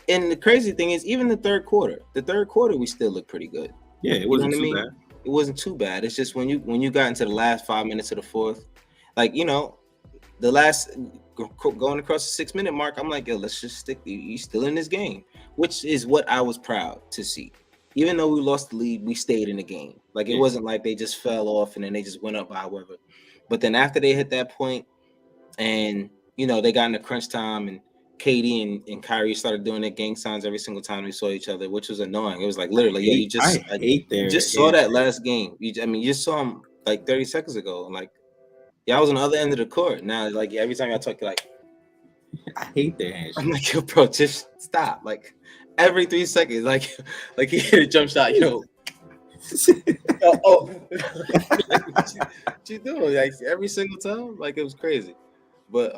And the crazy thing is, even the third quarter, we still look pretty good. Yeah, it wasn't too bad. It wasn't too bad. It's just when you got into the last 5 minutes of the fourth, like, you know, the last going across the 6-minute mark, I'm like, yo, let's just stick. You still in this game, which is what I was proud to see. Even though we lost the lead, we stayed in the game. Like, it wasn't like they just fell off and then they just went up by however. But then after they hit that point, and you know, they got into crunch time, and KD and Kyrie started doing their gang signs every single time we saw each other, which was annoying. It was like, literally, you just saw that last game. You just saw him like 30 seconds ago. Like, y'all was on the other end of the court. Now, like, every time y'all talk, you're like, I hate their handshake. I'm like, yo, bro, just stop. Like, every 3 seconds, like he hit a jump shot, what you doing? Like, every single time? Like, it was crazy. But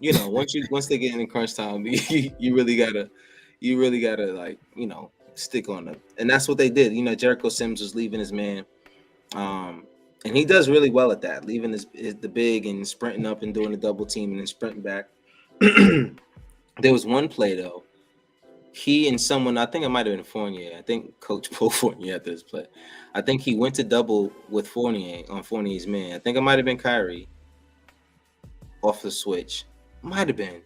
you know, once they get in crunch time, you really gotta like, you know, stick on them. And that's what they did. You know, Jericho Sims was leaving his man. And he does really well at that, leaving the big and sprinting up and doing the double team and then sprinting back. There was one play though. He and someone, I think it might have been Fournier. I think Coach pulled Fournier after this play. I think he went to double with Fournier on Fournier's man. I think it might have been Kyrie off the switch. Might have been.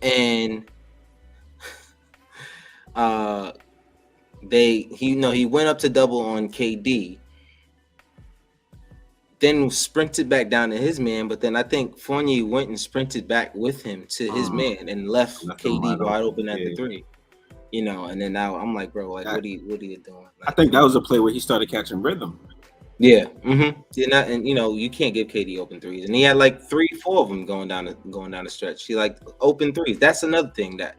And he went up to double on KD. Then sprinted back down to his man, but then I think Fournier went and sprinted back with him to his man and left KD wide open at the 3. You know, and then now I'm like, bro, like, what are you doing? Like, I think that was a play where he started catching rhythm. Yeah. And you know, you can't give KD open threes, and he had like 3-4 of them going down the stretch. He like open threes. That's another thing that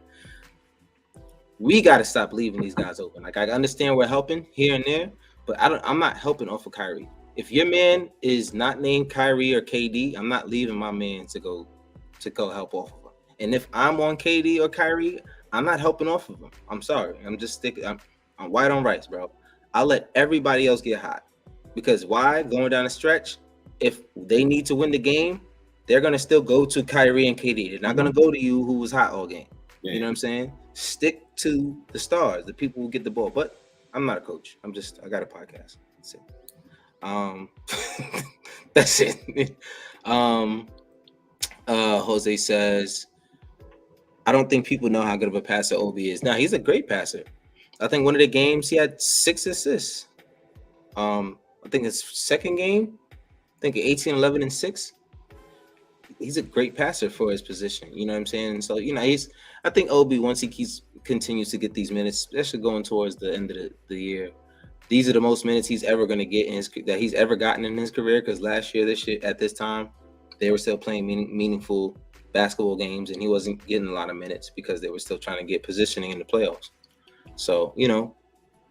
we got to stop leaving these guys open. Like, I understand we're helping here and there, but I'm not helping off of Kyrie. If your man is not named Kyrie or KD, I'm not leaving my man to go help off of him. And if I'm on KD or Kyrie, I'm not helping off of them. I'm sorry. I'm just sticking. I'm white on rice, bro. I'll let everybody else get hot. Because why? Going down the stretch, if they need to win the game, they're going to still go to Kyrie and KD. They're not going to go to you who was hot all game. Yeah. You know what I'm saying? Stick to the stars, the people who get the ball. But I'm not a coach. I got a podcast. That's it. That's it. Jose says, I don't think people know how good of a passer Obi is. Now, he's a great passer. I think one of the games he had 6 assists. I think his second game, 18, 11, and 6. he's a great passer for his position. You know what I'm saying? So I think Obi, once he continues to get these minutes, especially going towards the end of the year, these are the most minutes he's ever going to get that he's ever gotten in his career. Because last year, at this time, they were still playing meaningful basketball games, and he wasn't getting a lot of minutes because they were still trying to get positioning in the playoffs. So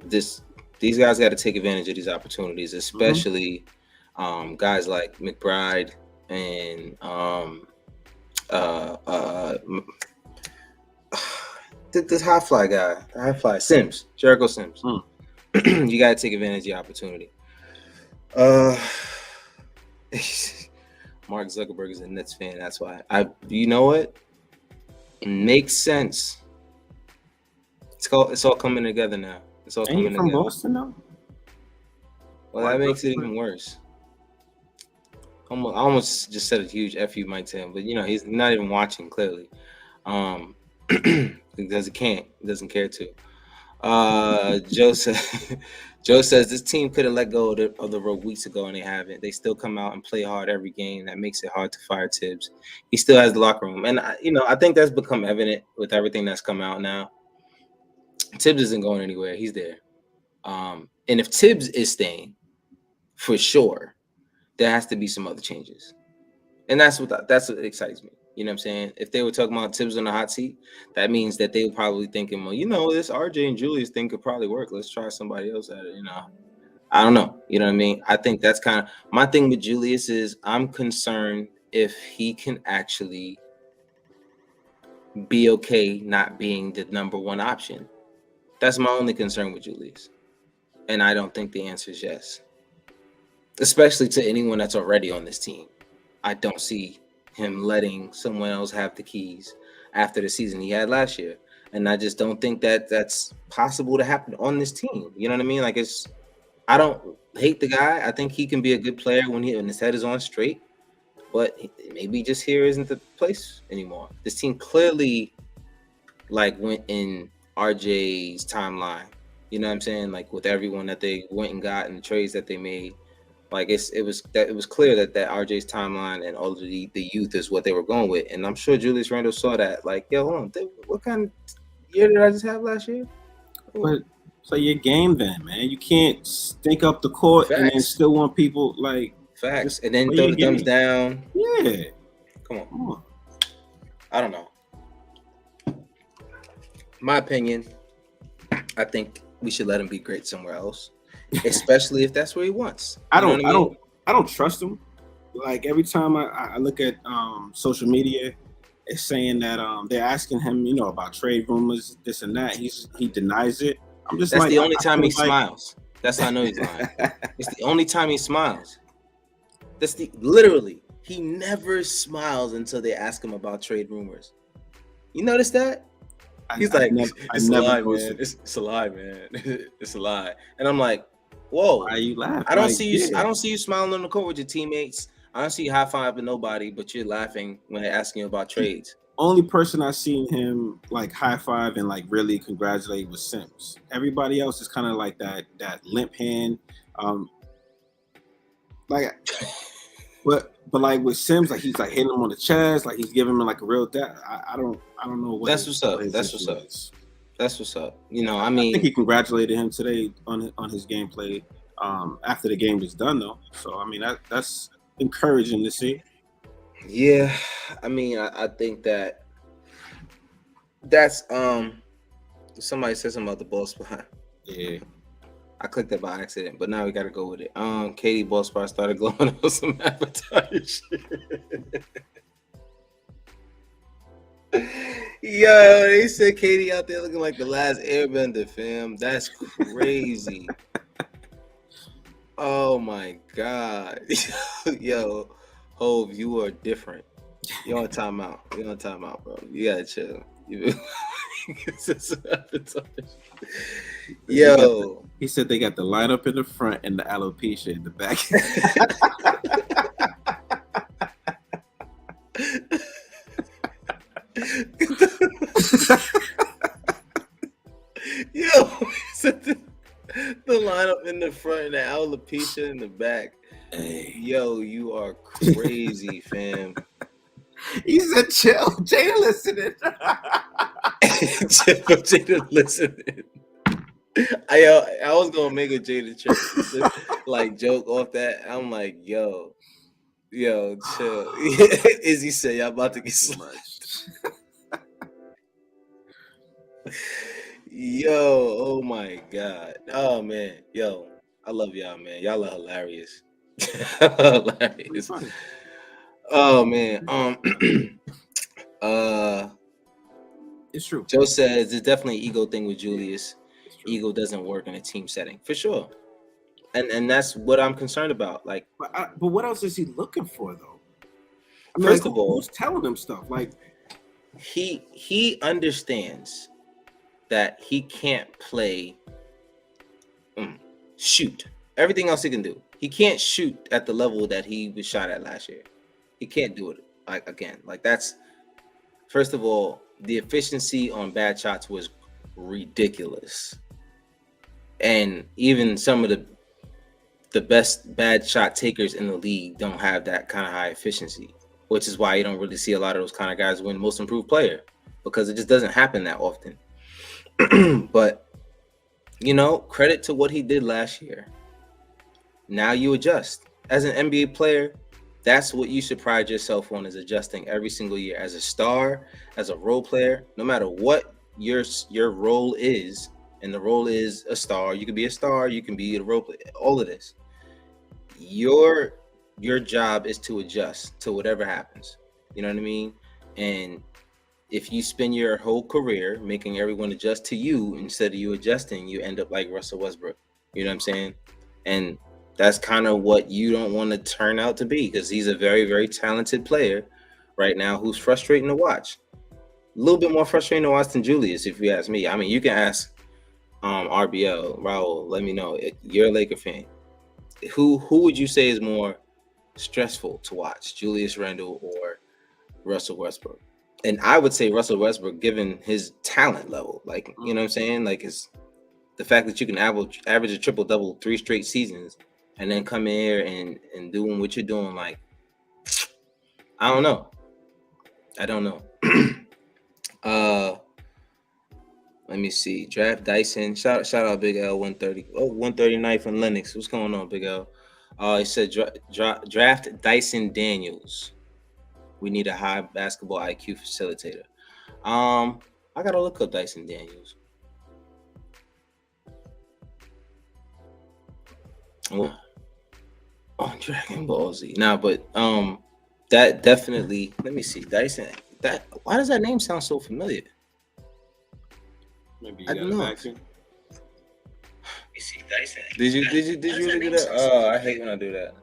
these guys got to take advantage of these opportunities, especially guys like McBride and this high fly Sims, Jericho Sims. You got to take advantage of the opportunity. Mark Zuckerberg is a Nets fan. That's why. You know what? It makes sense. It's all coming together now. It's all coming together. From Boston, though? Well, that makes it even worse. I almost just said a huge F you, Mike Tim, but he's not even watching clearly. Because he can't. He doesn't care to. Joe says this team could have let go of the rope weeks ago, and they haven't. They still come out and play hard every game. That makes it hard to fire Tibbs. He still has the locker room, and I think that's become evident with everything that's come out now. Tibbs isn't going anywhere. He's there, and if Tibbs is staying, for sure, there has to be some other changes, and that's what excites me. You know what I'm saying? If they were talking about Tibbs on the hot seat, that means that they were probably thinking, well, this RJ and Julius thing could probably work. Let's try somebody else at it. I don't know. You know what I mean? I think that's kind of my thing with Julius is I'm concerned if he can actually be okay not being the number one option. That's my only concern with Julius. And I don't think the answer is yes. Especially to anyone that's already on this team. I don't see him letting someone else have the keys after the season he had last year. And I just don't think that that's possible to happen on this team. You know what I mean? Like I don't hate the guy. I think he can be a good player when his head is on straight, but maybe just here isn't the place anymore. This team clearly went in RJ's timeline. You know what I'm saying? Like with everyone that they went and got and the trades that they made. Like it was clear that RJ's timeline and all of the youth is what they were going with, and I'm sure Julius Randle saw that. Like, yo, hold on, what kind of year did I just have last year? But so your game, then, man, you can't stink up the court and then still want people facts, and then throw the thumbs down. Yeah, come on. I don't know. My opinion, I think we should let him be great somewhere else. Especially if that's what he wants. I don't trust him. Like every time I look at social media, it's saying that they're asking him, about trade rumors, this and that. He denies it. I'm just that's the only time he smiles. That's how I know he's lying. It's the only time he smiles. Literally, he never smiles until they ask him about trade rumors. You notice that? He's it's a lie, man. It's a lie, man. It's a lie. And I'm like, whoa! Why are you laughing? I don't see you. Yeah. I don't see you smiling on the court with your teammates. I don't see you high fiving nobody, but you're laughing when they're asking you about trades. Only person I've seen him high five and really congratulate was Sims. Everybody else is kind of like that limp hand. But with Sims, he's hitting him on the chest, he's giving him a real death. I don't know what. That's what's up. That's what's up. That's what's up. I think he congratulated him today on his gameplay after the game was done, though. So that's encouraging to see. Yeah, I think that's somebody said something about the ball spot. Yeah. I clicked that by accident, but now we got to go with it. Katie ball spot started glowing up some advertising shit. Yo, they said Katie out there looking like the last Airbender, fam. That's crazy. Oh my God. Yo, Hove, you are different. You're on timeout. Bro. You gotta chill. Yo. He said they got the lineup in the front and the alopecia in the back. Yo, he said the lineup in the front and the alopecia in the back. Hey. Yo, you are crazy, fam. He said, "Chill, Jada listening." Jada listening. I was gonna make a Jada like joke off that. I'm like, yo, chill. Izzy said y'all about to get slashed. Yo, oh my god. Oh man, yo, I love y'all, man. Y'all are hilarious. Hilarious. Oh man. It's true. Joe says it's definitely an ego thing with Julius. Ego doesn't work in a team setting for sure, and that's what I'm concerned about. Like, but what else is he looking for though? I mean, first of all, who's telling him stuff? Like, he understands that he can't play. Shoot everything else he can do. He can't shoot at the level that he was shot at last year. He can't do it again. Like that's first of all, the efficiency on bad shots was ridiculous. And even some of the best bad shot takers in the league don't have that kind of high efficiency, which is why you don't really see a lot of those kind of guys win most improved player, because it just doesn't happen that often. But, credit to what he did last year. Now you adjust. As an NBA player, that's what you should pride yourself on, is adjusting every single year. As a star, as a role player, no matter what your role is, and the role is a star. You can be a star, you can be a role player, all of this. Your job is to adjust to whatever happens. You know what I mean? And if you spend your whole career making everyone adjust to you instead of you adjusting, you end up like Russell Westbrook. You know what I'm saying? And that's kind of what you don't want to turn out to be, because he's a very, very talented player right now who's frustrating to watch. A little bit more frustrating to watch than Julius, if you ask me. I mean, you can ask RBL, Raul, let me know. You're a Laker fan. Who would you say is more stressful to watch, Julius Randle or Russell Westbrook? And I would say Russell Westbrook, given his talent level. Like, you know what I'm saying? Like, it's the fact that you can average a triple-double 3 straight seasons and then come in here and doing what you're doing. Like, I don't know. Let me see. Draft Dyson. Shout out Big L 130. Oh, 139 from Lennox. What's going on, Big L? He said draft Dyson Daniels. We need a high basketball IQ facilitator. I gotta look up Dyson Daniels. Oh, Dragon Ball Z. Nah, but that definitely. Let me see. Dyson. Why does that name sound so familiar? Maybe you got a vacuum. You see Dyson. Did you really do that? Oh, I hate when I do that.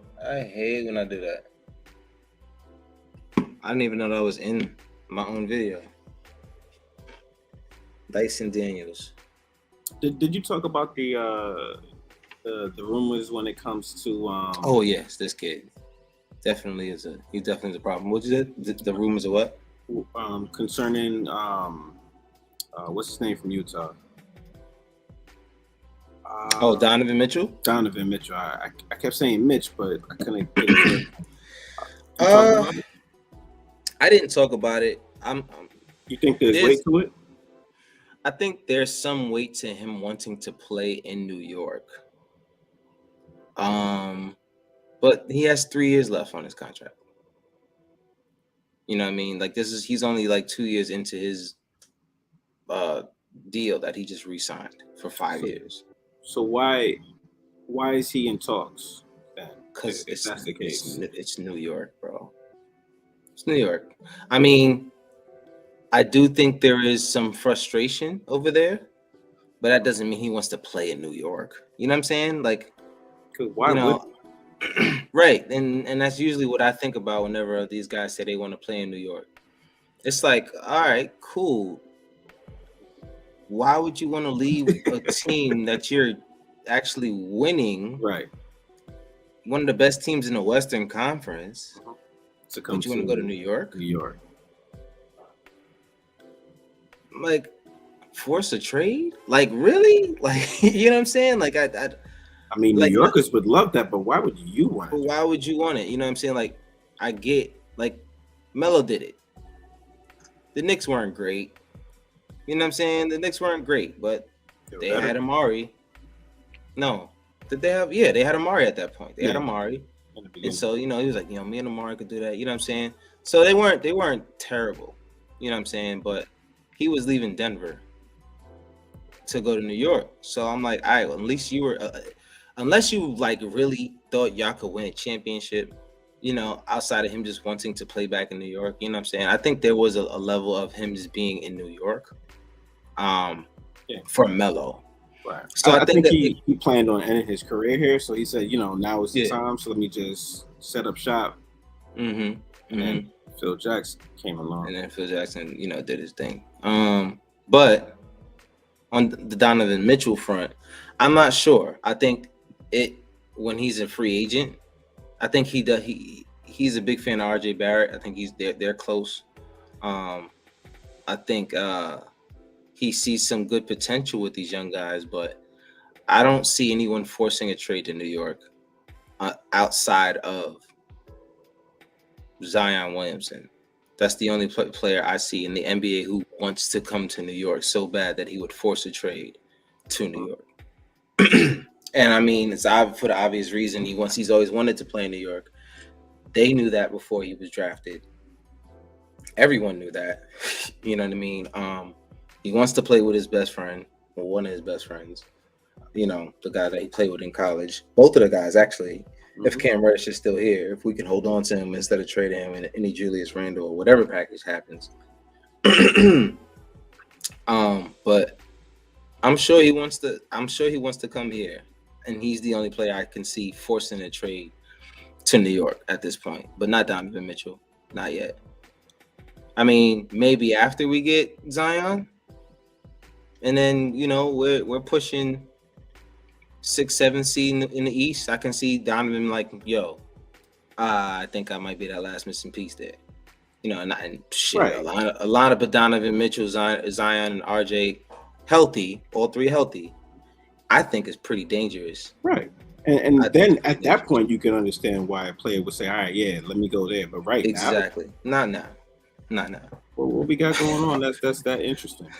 I didn't even know that was in my own video. Dyson Daniels. Did you talk about the rumors when it comes to Oh yes, this kid definitely is a problem. What you said? The rumors of what? Concerning what's his name from Utah? Donovan Mitchell. Donovan Mitchell. I kept saying Mitch, but I couldn't get it. I didn't talk about it. You think there's weight to it? I think there's some weight to him wanting to play in New York. But he has 3 years left on his contract. You know what I mean? Like he's only like 2 years into his deal that he just re-signed for 5 years. So why is he in talks then? Because that's the case. It's New York, bro. It's New York. I mean, I do think there is some frustration over there, but that doesn't mean he wants to play in New York. You know what I'm saying? Like, why would? Right, and that's usually what I think about whenever these guys say they want to play in New York. It's like, all right, cool. Why would you want to leave a team that you're actually winning? Right. One of the best teams in the Western Conference. But you want to go to New York? New York. Like, force a trade? Like, really? Like, you know what I'm saying? Like, I mean, New Yorkers would love that, but why would you want it? Why would you want it? You know what I'm saying? Like, I get, like, Melo did it. the Knicks weren't great. You know what I'm saying? The Knicks weren't great, but they had Amari. No, did they have? Yeah, they had Amari at that point. They had Amari, and so he was like, me and Amari could do that. You know what I'm saying? So they weren't terrible. You know what I'm saying? But he was leaving Denver to go to New York. So I'm like, all right, well, at least you were, unless you like really thought y'all could win a championship, outside of him just wanting to play back in New York. You know what I'm saying? I think there was a level of him just being in New York, for Melo. Right. So I think he planned on ending his career here. So he said, now is the time. So let me just set up shop. Mm-hmm. And then Phil Jackson came along. And then Phil Jackson, did his thing. But on the Donovan Mitchell front, I'm not sure. I think when he's a free agent, I think he's a big fan of RJ Barrett. I think they're close. I think he sees some good potential with these young guys, but I don't see anyone forcing a trade to New York outside of Zion Williamson. That's the only player I see in the NBA who wants to come to New York so bad that he would force a trade to New York. And I mean, it's for the obvious reason. He's always wanted to play in New York. They knew that before he was drafted. Everyone knew that. You know what I mean? He wants to play with his best friend, or one of his best friends. The guy that he played with in college. Both of the guys, actually. Mm-hmm. If Cam Reddish is still here, if we can hold on to him instead of trading him in any Julius Randle or whatever package happens. But I'm sure he wants to come here, and he's the only player I can see forcing a trade to New York at this point, but not Donovan Mitchell, not yet. I mean, maybe after we get Zion, and then we're pushing 6-7 seed in the East. I can see Donovan like, I think I might be that last missing piece there. And shit, right. A lot of Donovan Mitchell, Zion, and RJ healthy, all three healthy, I think is pretty dangerous. Right. And then at that point, you can understand why a player would say, all right, yeah, let me go there. But right exactly. now. Not now. Well, what we got going on, that's that interesting.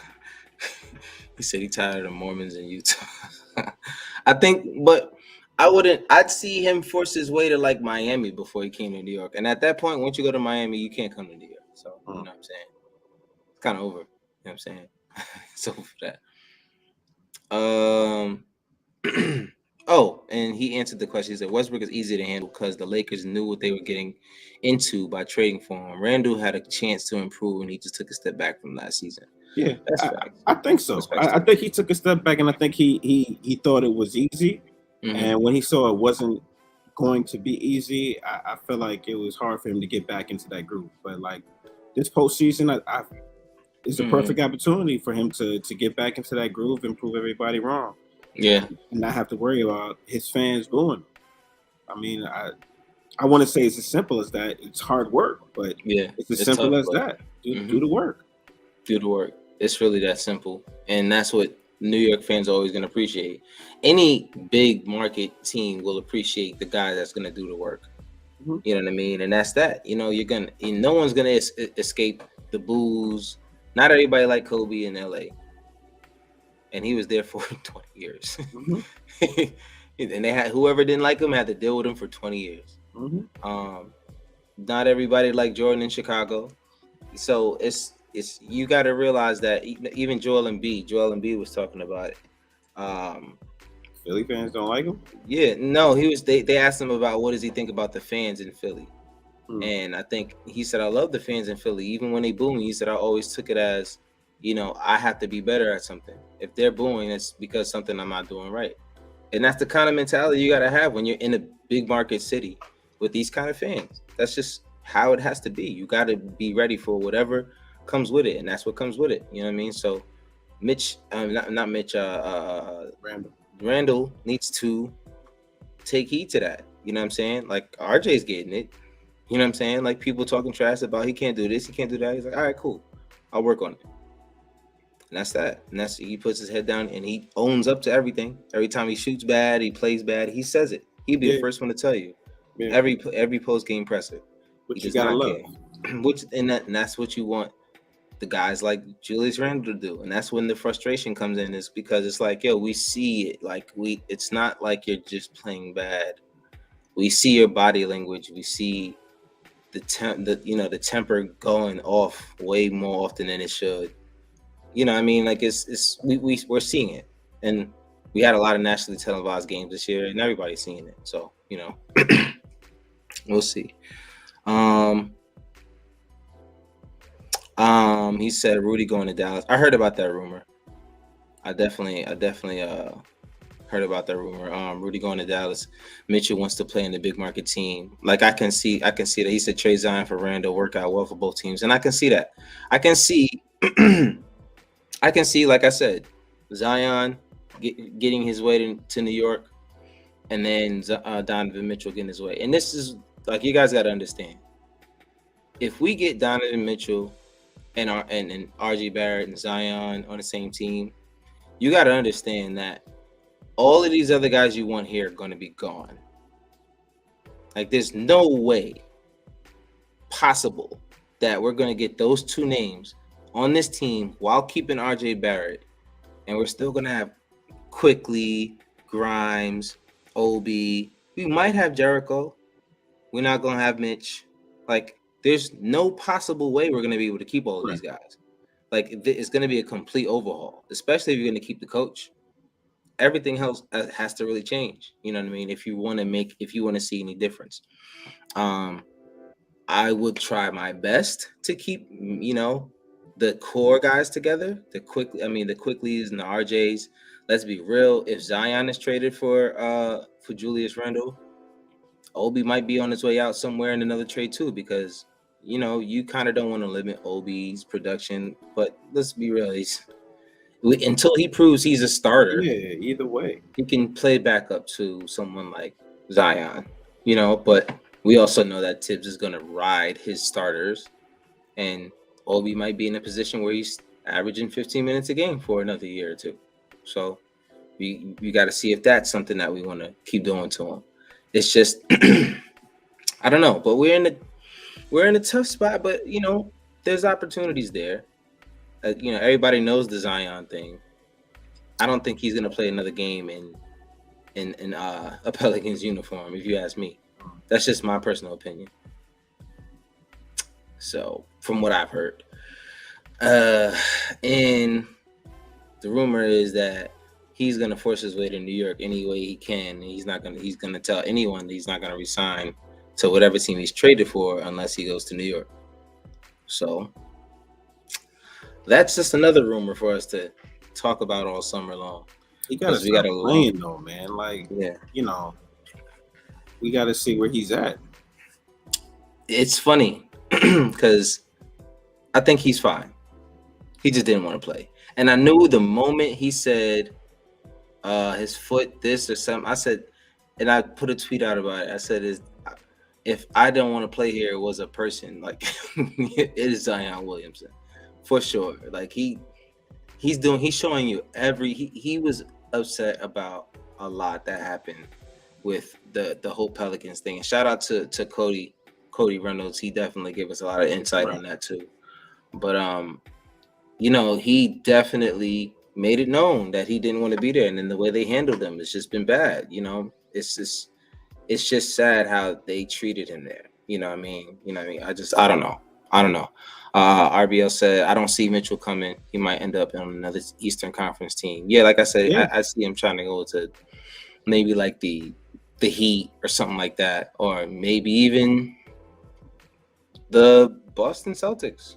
He said he tired of Mormons in Utah. I think, but I'd see him force his way to like Miami before he came to New York. And at that point, once you go to Miami, you can't come to New York. So, you know what I'm saying? It's kind of over. You know what I'm saying? It's over for that. Oh, and he answered the question. He said Westbrook is easy to handle because the Lakers knew what they were getting into by trading for him. Randle had a chance to improve, and he just took a step back from last season. Yeah, I think so. I think he took a step back, and I think he thought it was easy. Mm-hmm. And when he saw it wasn't going to be easy, I feel like it was hard for him to get back into that groove. But like this postseason, it's a perfect opportunity for him to get back into that groove and prove everybody wrong. Yeah, and not have to worry about his fans booing. I mean, I want to say it's as simple as that. It's hard work, but it's as simple as that. Do the work. Do the work. It's really that simple, and that's what New York fans are always going to appreciate. Any big market team will appreciate the guy that's going to do the work. Mm-hmm. You know what I mean? And that's that. No one's going to escape the boos. Not everybody like Kobe in LA. And he was there for 20 years. Mm-hmm. And they had whoever didn't like him had to deal with him for 20 years. Mm-hmm. Not everybody liked Jordan in Chicago. So it's you got to realize that even Joel Embiid was talking about it. Philly fans don't like him? Yeah, no, they asked him about what does he think about the fans in Philly. Mm-hmm. And I think he said, I love the fans in Philly. Even when they boo me, he said, I always took it as, I have to be better at something. If they're booing, it's because something I'm not doing right. And that's the kind of mentality you got to have when you're in a big market city with these kind of fans. That's just how it has to be. You got to be ready for whatever comes with it. And that's what comes with it. You know what I mean? So Randle needs to take heed to that. You know what I'm saying? Like RJ's getting it. You know what I'm saying? Like people talking trash about he can't do this, he can't do that. He's like, all right, cool. I'll work on it. And that's that. And he puts his head down and he owns up to everything. Every time he shoots bad, he plays bad, he says it. He'd be the first one to tell you. Yeah. Every post game presser. Which you gotta love. And that's what you want the guys like Julius Randle do. And that's when the frustration comes in, is because it's like, yo, we see it. Like it's not like you're just playing bad. We see your body language. We see the temper going off way more often than it should. You know what I mean? Like we're seeing it. And we had a lot of nationally televised games this year, and everybody's seeing it. So, we'll see. He said Rudy going to Dallas. I heard about that rumor. I definitely heard about that rumor. Rudy going to Dallas. Mitchell wants to play in the big market team. Like I can see that. He said trade Zion for Randall, work out well for both teams, and I can see that. I can see, like I said, Zion getting his way to New York, and then Donovan Mitchell getting his way. And this is like, you guys got to understand. If we get Donovan Mitchell and RJ Barrett and Zion on the same team, you got to understand that all of these other guys you want here are going to be gone. Like, there's no way possible that we're going to get those two names on this team while keeping RJ Barrett, and we're still going to have Quickly, Grimes, Obi. We might have Jericho. We're not going to have Mitch. Like, there's no possible way we're going to be able to keep all of these guys. Like, it's going to be a complete overhaul, especially if you're going to keep the coach. Everything else has to really change. You know what I mean? If you want to see any difference. I would try my best to keep, the core guys together. The Quicklys and the RJs. Let's be real. If Zion is traded for Julius Randle, Obi might be on his way out somewhere in another trade too, because you kind of don't want to limit Obi's production. But let's be real, until he proves he's a starter. Yeah, either way, he can play back up to someone like Zion. But we also know that Tibbs is going to ride his starters, and Obi might be in a position where he's averaging 15 minutes a game for another year or two. So we got to see if that's something that we want to keep doing to him. It's just I don't know, but we're in a tough spot. But there's opportunities there. Everybody knows the Zion thing. I don't think he's gonna play another game in a Pelicans uniform, if you ask me. That's just my personal opinion. So, from what I've heard, and the rumor is that he's gonna force his way to New York any way he can. He's gonna tell anyone that he's not gonna resign to whatever team he's traded for unless he goes to New York. So that's just another rumor for us to talk about all summer long. We got to playing though, man. Like, yeah, we got to see where he's at. It's funny because I think he's fine. He just didn't want to play, and I knew the moment he said his foot this or something. I said, and I put a tweet out about it. I said, if I don't want to play here, it was a person, like it is Zion Williamson. For sure. Like he's showing you he was upset about a lot that happened with the whole Pelicans thing. And shout out to Cody Reynolds. He definitely gave us a lot of insight on that too. But he definitely made it known that he didn't want to be there, and then the way they handled him, it's just been bad. It's just sad how they treated him there. You know what I mean? I don't know. RBL said, I don't see Mitchell coming. He might end up on another Eastern Conference team. Yeah, like I said, I see him trying to go to maybe like the Heat or something like that, or maybe even the Boston Celtics.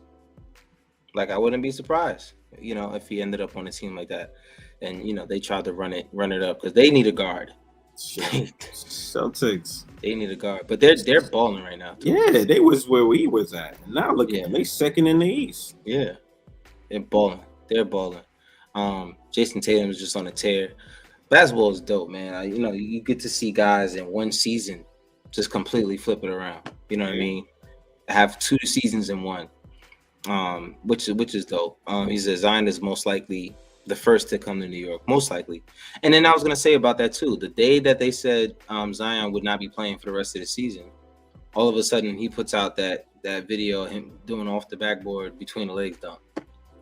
Like, I wouldn't be surprised, if he ended up on a team like that, and they tried to run it up because they need a guard. Celtics. They need a guard, but they're balling right now too. Yeah, they was where we was at. Now look at them. They second in the East. Yeah, they're balling. Jason Tatum is just on a tear. Basketball is dope, man. You get to see guys in one season just completely flip it around. You know what I mean? Have 2 seasons in one, which is dope. He says Zion is most likely the first to come to New York, most likely. And then I was going to say about that too, the day that they said Zion would not be playing for the rest of the season, all of a sudden he puts out that that video of him doing off the backboard between the legs dunk.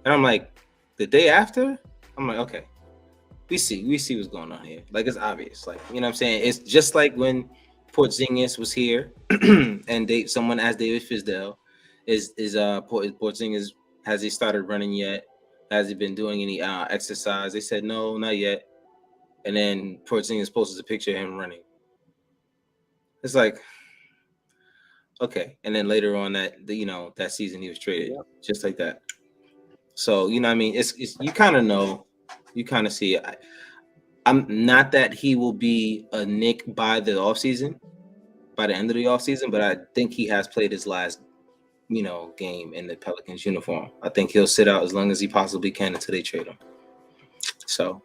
And I'm like, the day after, I'm like, okay, we see what's going on here. Like, it's obvious. Like, you know what I'm saying? It's just like when Porzingis was here and someone asked David Fisdale, Porzingis, has he started running yet? Has he been doing any exercise? They said no, not yet. And then Porzingis posted a picture of him running. It's like, okay. And then later on that season he was traded, just like that. So, you know what I mean? It's you kind of know, you kind of see. I'm not that he will be a Knick by the offseason, by the end of the offseason, but I think he has played his last, game in the Pelicans uniform. I think he'll sit out as long as he possibly can until they trade him. So,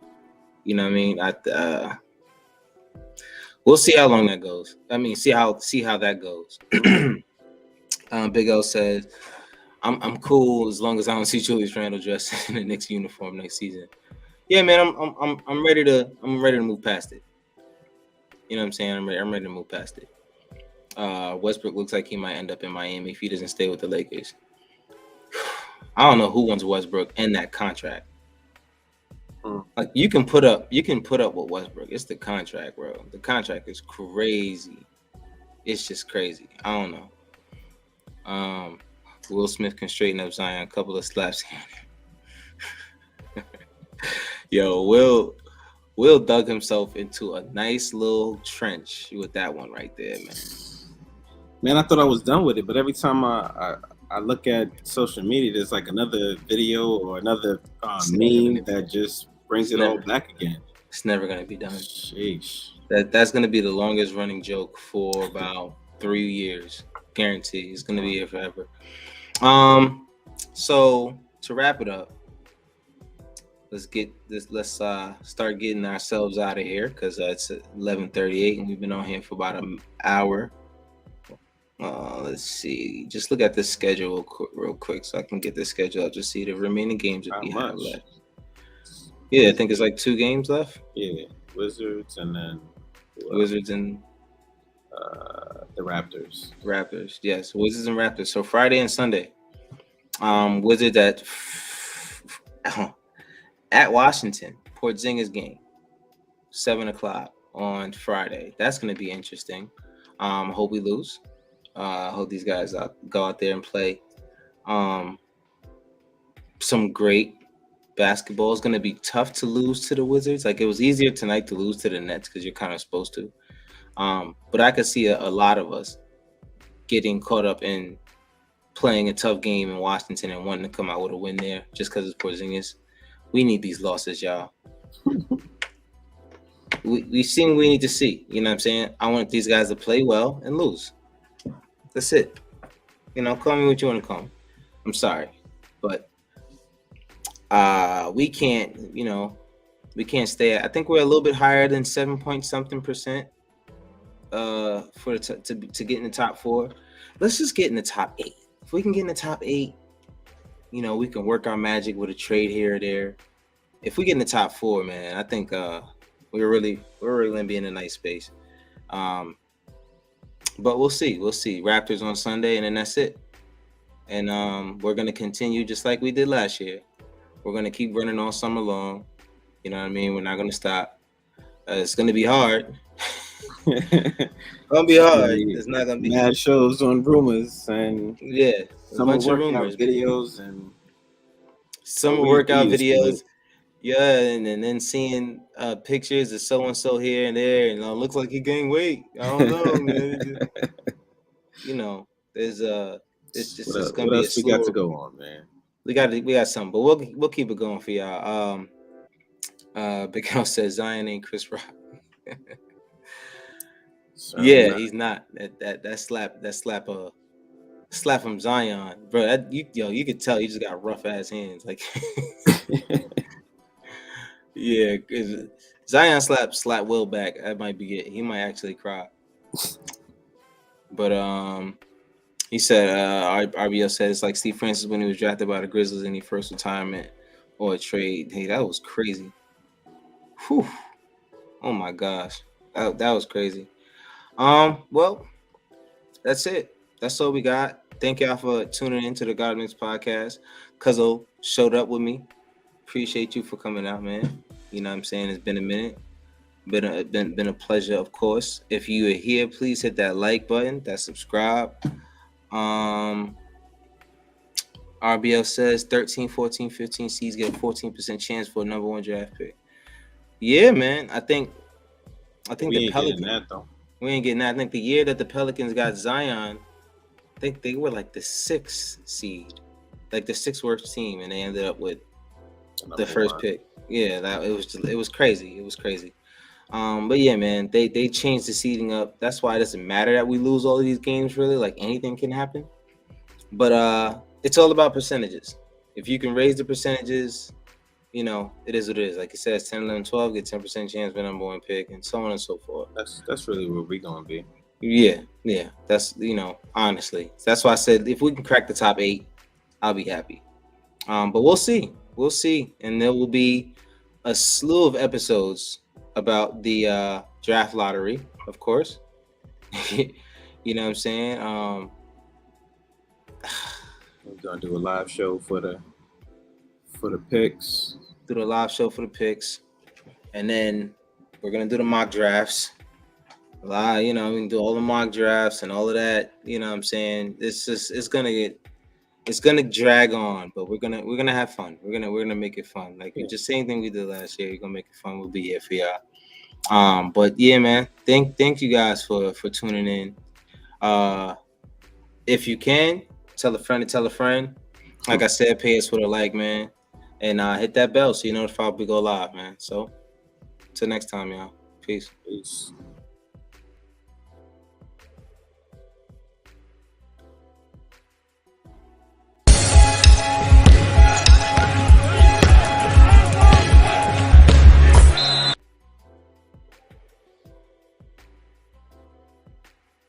you know what I mean? We'll see how long that goes. I mean, see how that goes. Big O says, I'm cool as long as I don't see Julius Randle dressed in the Knicks uniform next season. Yeah, man, I'm ready to move past it. You know what I'm saying? I'm ready to move past it. Westbrook looks like he might end up in Miami if he doesn't stay with the Lakers. I don't know who wants Westbrook and that contract. Like, you can put up with Westbrook. It's the contract, bro. The contract is crazy. It's just crazy. I don't know. Will Smith can straighten up Zion, a couple of slaps. Yo, Will dug himself into a nice little trench with that one right there, man. Man, I thought I was done with it, but every time I look at social media, there's like another video or another meme that just brings it all back again. It's never gonna be done. Sheesh. That's gonna be the longest running joke for about 3 years. Guarantee it's gonna be here forever. So to wrap it up, let's start getting ourselves out of here because it's 11:38 and we've been on here for about an hour. Let's see. Just look at the schedule real quick so I can get the schedule up to see the remaining games that we have left. Yeah, I think it's like 2 games left. Yeah, Wizards and then Wizards and the Raptors. Raptors, yes, Wizards and Raptors. So Friday and Sunday. Wizards at Washington. Porzingis game, 7:00 on Friday. That's going to be interesting. Hope we lose. Hope these guys go out there and play some great basketball. It's going to be tough to lose to the Wizards. Like, it was easier tonight to lose to the Nets because you're kind of supposed to. But I could see a lot of us getting caught up in playing a tough game in Washington and wanting to come out with a win there just because it's Porzingis. We need these losses, y'all. We've seen what we need to see. You know what I'm saying? I want these guys to play well and lose. That's it. Call me what you want to call me. I'm sorry. But we can't, we can't stay. I think we're a little bit higher than 7-point-something% to get in the top 4. Let's just get in the top 8. If we can get in the top 8, we can work our magic with a trade here or there. If we get in the top 4, man, I think we're really gonna be in a nice space. But we'll see. Raptors on Sunday, and then that's it. And we're gonna continue just like we did last year. We're gonna keep running all summer long. You know what I mean? We're not gonna stop. It's gonna be hard. It's gonna be hard. It's not gonna be mad shows on rumors and some workout videos and some workout videos. Yeah, and then seeing pictures of so and so here and there, and it looks like he gained weight. I don't know, man. There's it's just it's gonna be a slow. We got to go on, man. We got something, but we'll keep it going for y'all. Big Al says Zion ain't Chris Rock. He's not. That slap from Zion, bro. You could tell he just got rough ass hands, like. Yeah, cause Zion slap Will back. That might be it. He might actually cry. But he said RBL said it's like Steve Francis when he was drafted by the Grizzlies in his first retirement or a trade. Hey, that was crazy. Whew. Oh my gosh, that was crazy. Well, that's it. That's all we got. thank y'all for tuning into the God Mix podcast. Cuzzo showed up with me. Appreciate you for coming out, man. You know what I'm saying? It's been a minute. Been a pleasure, of course. If you are here, please hit that like button, that subscribe. RBL says 13, 14, 15 seeds get a 14% chance for a number one draft pick. Yeah, man. I think We the ain't getting Pelicans. that though. We ain't getting that. I think the year that the Pelicans got Zion, I think they were like the 6th seed, like the 6th worst team, and they ended up with the first pick. Yeah, it was crazy. It was crazy. But yeah, man, they changed the seeding up. That's why it doesn't matter that we lose all of these games. Really, like anything can happen. But it's all about percentages. If you can raise the percentages, you know, it is what it is. Like it says, 10, 11, 12, get 10% chance for number one pick, and so on and so forth. That's really where we're gonna be. Yeah. That's, you know, honestly, that's why I said if we can crack the top 8, I'll be happy. But we'll see, and there will be a slew of episodes about the draft lottery, of course. You know what I'm saying? We're gonna do a live show for the picks. Do the live show for the picks, and then we're gonna do the mock drafts. You know, we can do all the mock drafts and all of that. You know what I'm saying? It's gonna drag on, but we're gonna have fun. We're gonna make it fun. Like just same thing we did last year. You're gonna make it fun. We'll be here for y'all. But yeah, man. Thank you guys for tuning in. If you can, tell a friend to tell a friend. Like I said, pay us with a like, man. And hit that bell so you notify when we go live, man. So till next time, y'all. Peace. Peace.